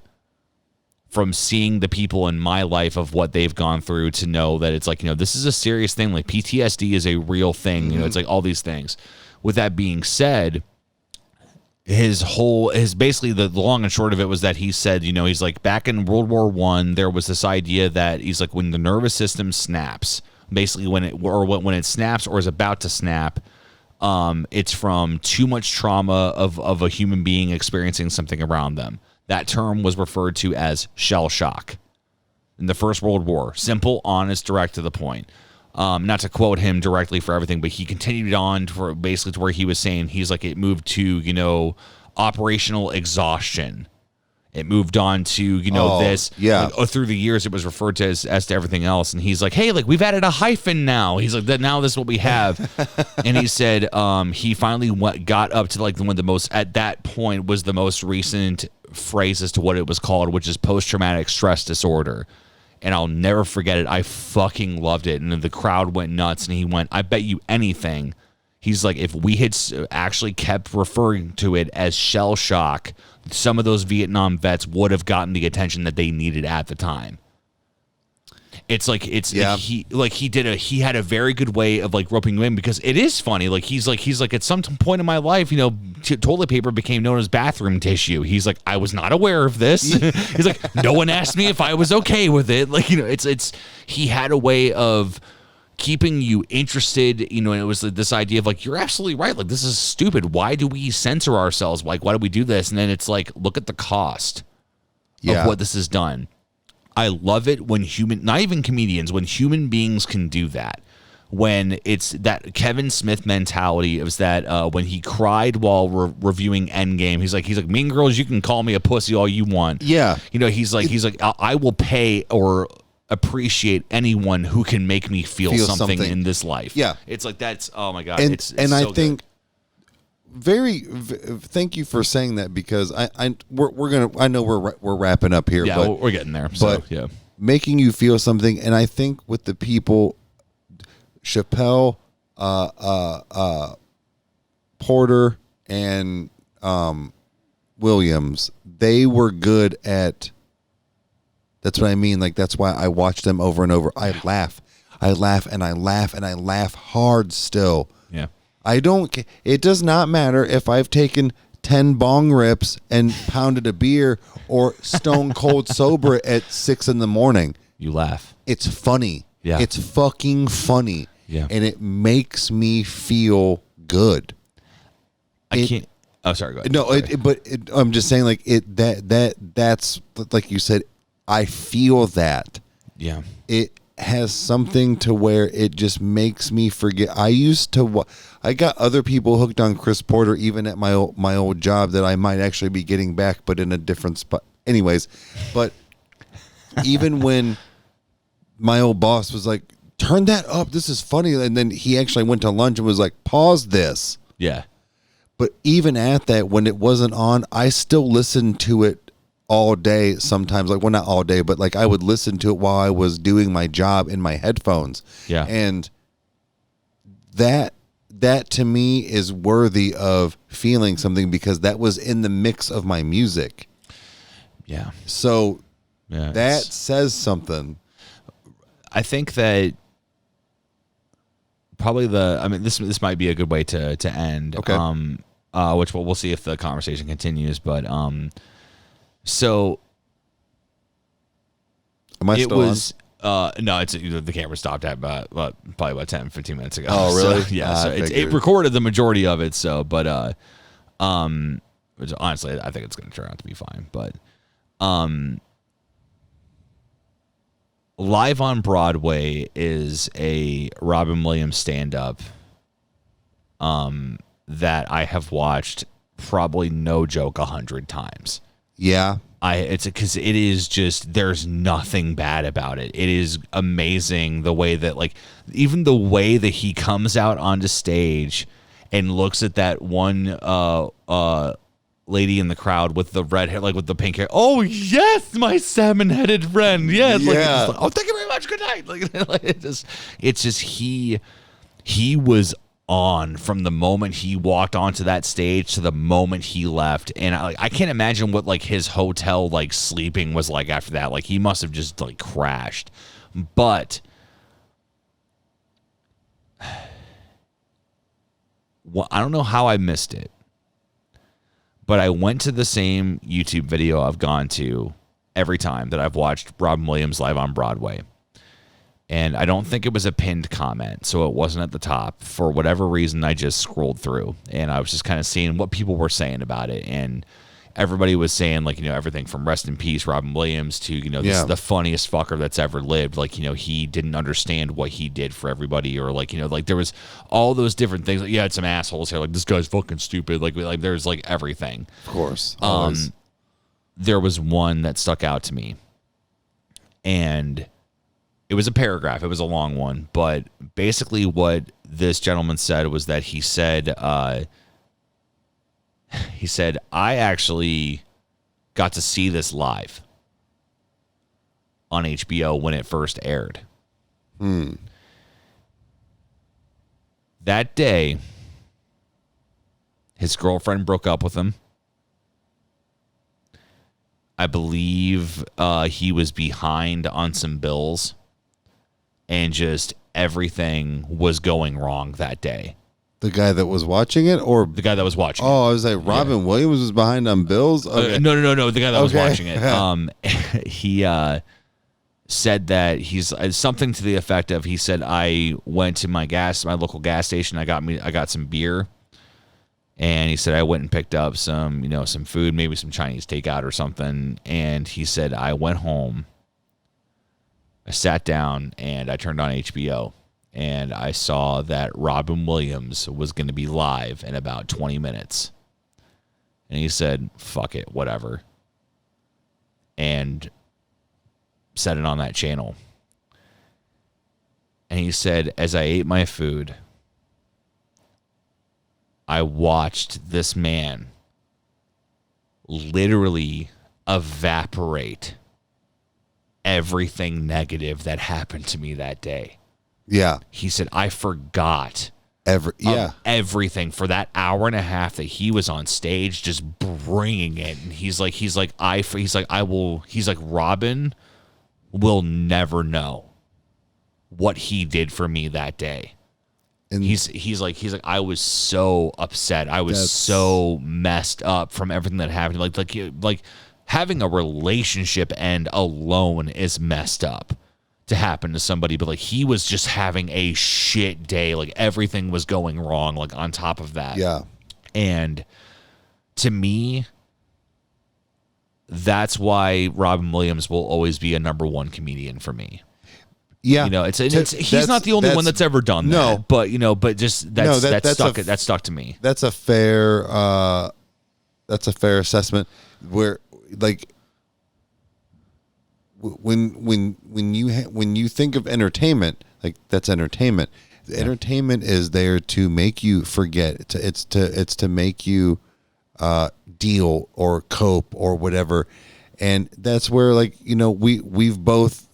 from seeing the people in my life of what they've gone through to know that it's like, this is a serious thing. Like PTSD is a real thing. It's like all these things. With that being said, his basically the long and short of it was that he said, he's like back in World War I, there was this idea that he's like when the nervous system snaps, basically when it snaps or is about to snap, it's from too much trauma of a human being experiencing something around them. That term was referred to as shell shock in the First World War. Simple, honest, direct to the point. Not to quote him directly for everything, but he continued on for basically to where he was saying he's like it moved to operational exhaustion. It moved on to this. Yeah. Like, through the years, it was referred to as to everything else. And he's like, hey, like we've added a hyphen now. He's like, now this is what we have. And he said he finally got up to like one of the most at that point was the most recent phrase as to what it was called, which is post-traumatic stress disorder. And I'll never forget it. I fucking loved it. And the crowd went nuts. And he went, I bet you anything. He's like, if we had actually kept referring to it as shell shock, some of those Vietnam vets would have gotten the attention that they needed at the time. It's like he had a very good way of like roping you in, because it is funny. Like he's like at some point in my life, toilet paper became known as bathroom tissue. He's like, I was not aware of this. He's like, no one asked me if I was okay with it. Like, he had a way of keeping you interested, and it was this idea of like, you're absolutely right. Like, this is stupid. Why do we censor ourselves? Like, why do we do this? And then it's like, look at the cost of what this has done. I love it when not even comedians, when human beings can do that. When it's that Kevin Smith mentality is that when he cried while reviewing Endgame, he's like, Mean Girls, you can call me a pussy all you want. Yeah. He's like, I will pay or appreciate anyone who can make me feel something in this life. Yeah. It's like, that's, oh my God. And I think thank you for saying that, because I know we're wrapping up here. Yeah, but we're getting there. But making you feel something, and I think with the people, Chappelle, Porter, and Williams, they were good at. That's what I mean. Like, that's why I watch them over and over. I laugh, and I laugh hard still. Yeah. It does not matter if I've taken 10 bong rips and pounded a beer or stone cold sober at 6 a.m. You laugh. It's funny. Yeah. It's fucking funny. Yeah. And it makes me feel good. I can't. Oh, sorry. Go ahead. No, I'm just saying, like, that's like you said, I feel that. Yeah. has something to where it just makes me forget. I used to I got other people hooked on Chris Porter even at my old job that I might actually be getting back, but in a different spot. Anyways, but even when my old boss was like, turn that up, this is funny, and then he actually went to lunch and was like, pause this. Yeah. But even at that, when it wasn't on, I still listened to it all day sometimes. Like, well, not all day, but like I would listen to it while I was doing my job in my headphones. Yeah. And that to me is worthy of feeling something because that was in the mix of my music. Yeah. So Yeah, that says something. I think that probably this might be a good way to end. Okay. Which we'll see if the conversation continues, but so Am I it still was no, it's the camera stopped at probably about 10, 15 minutes ago. Oh, really? So, yeah, so I it figured. recorded the majority of it. So, but which honestly, I think it's going to turn out to be fine. But Live on Broadway is a Robin Williams stand-up that I have watched probably no joke 100 times. Yeah. It's because it is just, there's nothing bad about it. It is amazing the way that, like, even the way that he comes out onto stage and looks at that one lady in the crowd with the red hair, like with the pink hair. Oh yes, my salmon-headed friend. Yes. Yeah. Like, oh, thank you very much. Good night. Like it's just he was on from the moment he walked onto that stage to the moment he left, and I can't imagine what like his hotel like sleeping was like after that. Like he must have just like crashed. But well, I don't know how I missed it, but I went to the same YouTube video I've gone to every time that I've watched Robin Williams live on Broadway. And I don't think it was a pinned comment, so it wasn't at the top. For whatever reason, I just scrolled through, and I was just kind of seeing what people were saying about it. And everybody was saying, like, everything from rest in peace, Robin Williams, to, this is the funniest fucker that's ever lived. Like, he didn't understand what he did for everybody, or, like, like, there was all those different things. Like, you had some assholes here, like, this guy's fucking stupid. Like there's, like, everything. Of course. Always. There was one that stuck out to me, and it was a paragraph. It was a long one, but basically what this gentleman said was that he said, I actually got to see this live on HBO when it first aired. That day, his girlfriend broke up with him. I believe he was behind on some bills. And just everything was going wrong that day. The guy that was watching it, or The guy that was watching it. I was like, Robin Williams was behind on bills. Okay. No. The guy that was Okay. watching it. He said that he's something to the effect of, he said, I went to my local gas station. I got some beer. And he said, I went and picked up some, some food, maybe some Chinese takeout or something. And he said, I went home. I sat down and I turned on HBO, and I saw that Robin Williams was going to be live in about 20 minutes. And he said, fuck it, whatever. And set it on that channel. And he said, as I ate my food, I watched this man literally evaporate everything negative that happened to me that day. Yeah. He said, I forgot everything for that hour and a half that he was on stage, just bringing it. And he's like, Robin will never know what he did for me that day. And he's like, I was so upset. I was so messed up from everything that happened. Like having a relationship end alone is messed up to happen to somebody, but like he was just having a shit day. Like everything was going wrong, like on top of that. Yeah. And to me, that's why Robin Williams will always be a number one comedian for me. Yeah. You know, he's not the only one that's ever done no. that. But, you know, but just that stuck to me. That's a fair assessment where like when you think of entertainment, like that's entertainment. The entertainment is there to make you forget. It's to make you deal or cope or whatever. And that's where, like, you know, we've both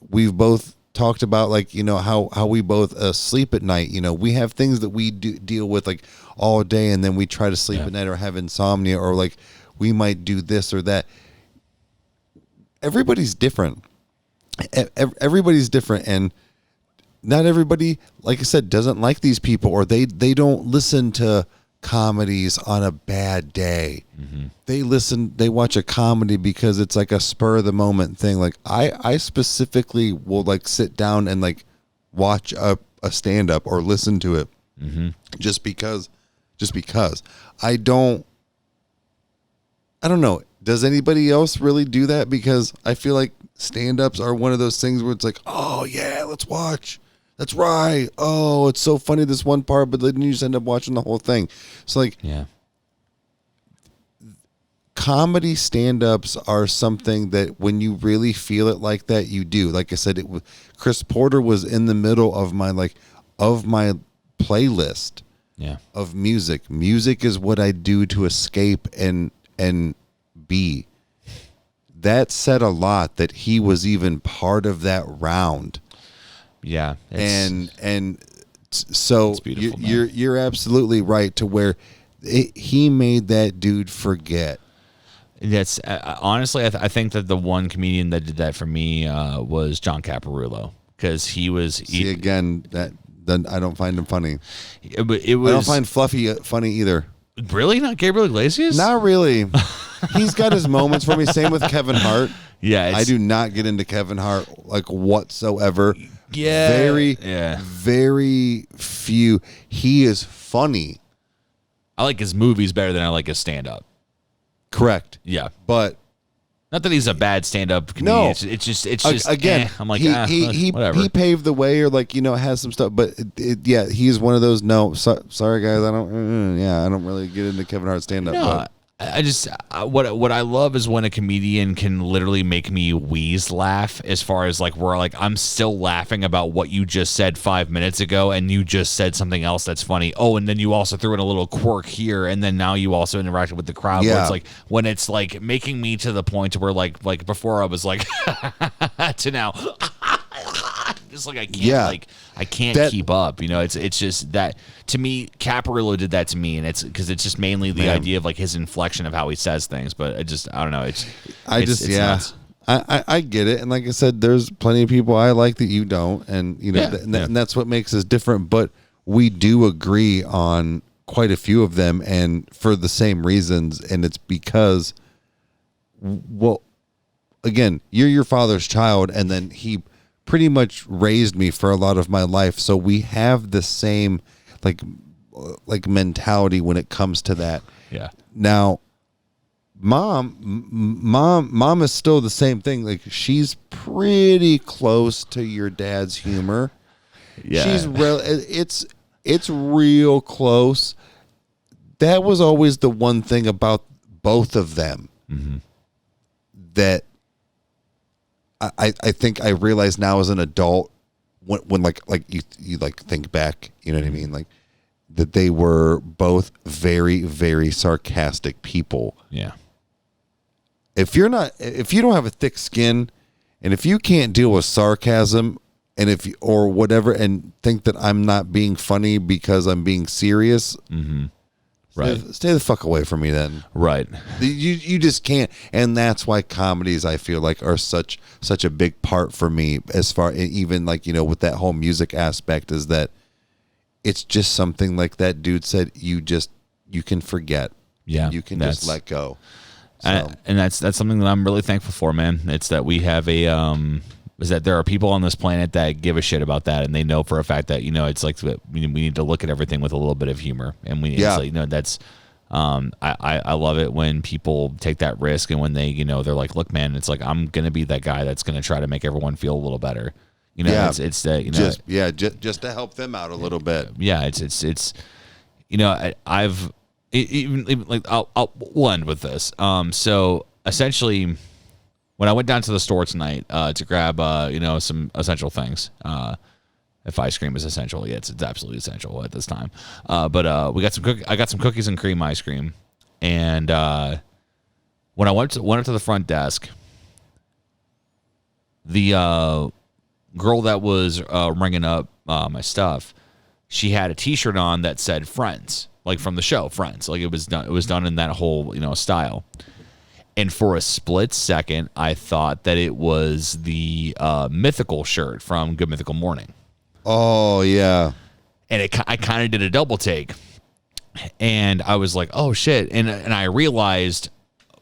talked about, like, you know, how we both sleep at night. You know, we have things that we deal with like all day, and then we try to sleep at night or have insomnia, or like we might do this or that. Everybody's different. Everybody's different, and not everybody, like I said, doesn't like these people, or they don't listen to comedies on a bad day. They watch a comedy because it's like a spur of the moment thing. Like I specifically will like sit down and like watch a stand up or listen to it just because I don't know. Does anybody else really do that? Because I feel like stand ups are one of those things where it's like, oh yeah, let's watch. That's right. Oh, it's so funny, this one part, but then you just end up watching the whole thing. So like, comedy stand-ups are something that when you really feel it like that, you do. Like I said, Chris Porter was in the middle of my playlist of music. Music is what I do to escape and be. That said a lot that he was even part of that round. Yeah, and so beautiful, you're absolutely right to where he made that dude forget. That's honestly, I think that the one comedian that did that for me was John Caparulo, because he was. Again, then I don't find him funny. It was. I don't find Fluffy funny either. Really, not Gabriel Iglesias? Not really. He's got his moments for me. Same with Kevin Hart. Yeah, I do not get into Kevin Hart like whatsoever. Yeah, very few. He is funny. I like his movies better than I like his stand-up. Correct. Yeah, but not that he's a bad stand-up comedian. No, it's just again. I'm like, whatever. He paved the way, or like, you know, has some stuff. But he's one of those. No, sorry guys, I don't really get into Kevin Hart stand-up. No, but what I love is when a comedian can literally make me wheeze laugh, as far as like where like I'm still laughing about what you just said 5 minutes ago, and you just said something else that's funny. Oh, and then you also threw in a little quirk here, and then now you also interacted with the crowd. Yeah. Where it's like when it's like making me to the point where like before I was like to now. Just like I can't keep up. You know, it's just that to me, Caparulo did that to me, and it's because it's just mainly the idea of like his inflection of how he says things. But I don't know. It's nuts. I get it, and like I said, there's plenty of people I like that you don't, and you know, and that's what makes us different. But we do agree on quite a few of them, and for the same reasons, and it's because, well, again, you're your father's child, and then he pretty much raised me for a lot of my life, so we have the same like mentality when it comes to that. Yeah. Now, mom is still the same thing. Like, she's pretty close to your dad's humor. Yeah. It's real close. That was always the one thing about both of them that I think I realize now as an adult, when like you like think back, you know what I mean, like that they were both very, very sarcastic people. Yeah. If you don't have a thick skin, and if you can't deal with sarcasm, and or whatever, and think that I'm not being funny because I'm being serious, right, stay the fuck away from me then. Right. You just can't, and that's why comedies, I feel like, are such a big part for me, as far, even like, you know, with that whole music aspect, is that it's just something like that dude said, you can forget. Yeah. You can just let go. So. And that's something that I'm really thankful for, man. It's that we have is that there are people on this planet that give a shit about that, and they know for a fact that, you know, it's like we need to look at everything with a little bit of humor, and you know, that's I love it when people take that risk, and when they, you know, they're like, look, man, it's like, I'm gonna be that guy that's gonna try to make everyone feel a little better. You know, Yeah. it's you know, just to help them out a little bit. yeah, it's you know, I've even like we'll end with this. So essentially, when I went down to the store tonight to grab you know, some essential things, if ice cream is essential, yeah, it's absolutely essential at this time. But we got I got some cookies and cream ice cream, and when I went up to the front desk, the girl that was ringing up my stuff, she had a T-shirt on that said "Friends," like from the show Friends. Like it was done in that whole, you know, style. And for a split second, I thought that it was the Mythical shirt from Good Mythical Morning. Oh yeah. And I kind of did a double take, and I was like, "Oh shit!" And I realized,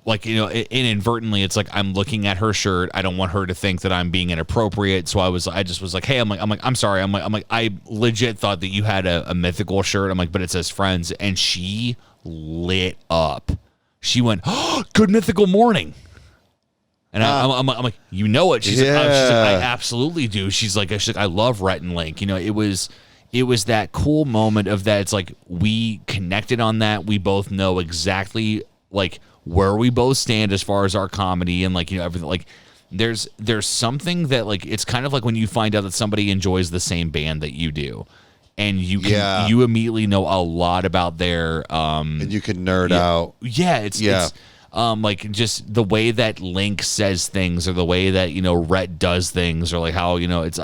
like, you know, inadvertently, it's like I'm looking at her shirt. I don't want her to think that I'm being inappropriate, so I just was like, "Hey," I'm sorry. I'm like, I legit thought that you had a Mythical shirt. I'm like, but it says Friends, and she lit up. She went, "Oh, Good Mythical Morning." And I'm like, you know it. She's like, I absolutely do. She's like, I love Rhett and Link. You know, it was that cool moment of that. It's like we connected on that. We both know exactly like where we both stand as far as our comedy and like, you know, everything. Like there's something that like, it's kind of like when you find out that somebody enjoys the same band that you do. And you immediately know a lot about their and you can nerd out. Yeah, it's like just the way that Link says things, or the way that, you know, Rhett does things, or like how, you know, it's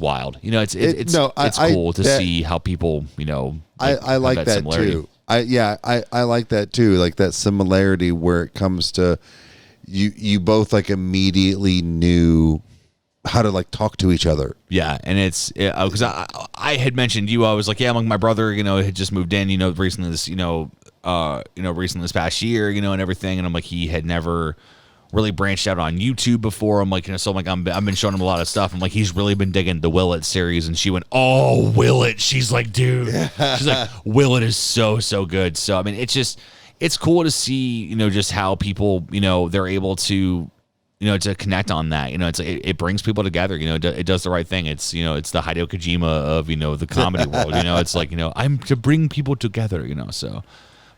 wild. You know, it's cool to see how people, you know, I like that too. I like that too. Like that similarity where it comes to you both like immediately knew how to like talk to each other. Yeah, and it's because I had mentioned you. I was like, yeah, my brother, you know, had just moved in, you know, recently this past year, you know, and everything, and I'm like, he had never really branched out on YouTube before. I'm like, you know, so I'm like, I've been showing him a lot of stuff. I'm like, he's really been digging the Willet series, and she went, "Oh, Willet." She's like, dude, she's like, Willet is so good. So I mean, it's cool to see, you know, just how people, you know, they're able to, you know, to connect on that. You know, it brings people together. You know, it does the right thing. It's, you know, it's the Hideo Kojima of, you know, the comedy world. You know, it's like, you know, I'm to bring people together. You know, so.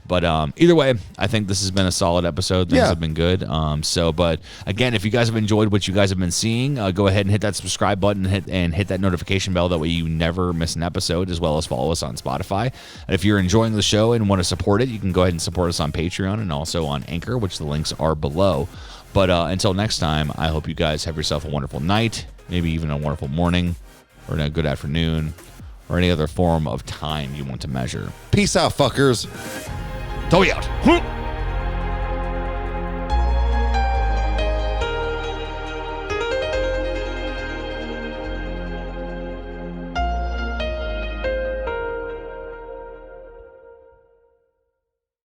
But either way, I think this has been a solid episode. Things have been good. But again, if you guys have enjoyed what you guys have been seeing, go ahead and hit that subscribe button and hit that notification bell. That way you never miss an episode, as well as follow us on Spotify. And if you're enjoying the show and want to support it, you can go ahead and support us on Patreon and also on Anchor, which the links are below. But until next time, I hope you guys have yourself a wonderful night, maybe even a wonderful morning, or a good afternoon, or any other form of time you want to measure. Peace out, fuckers. Toby out.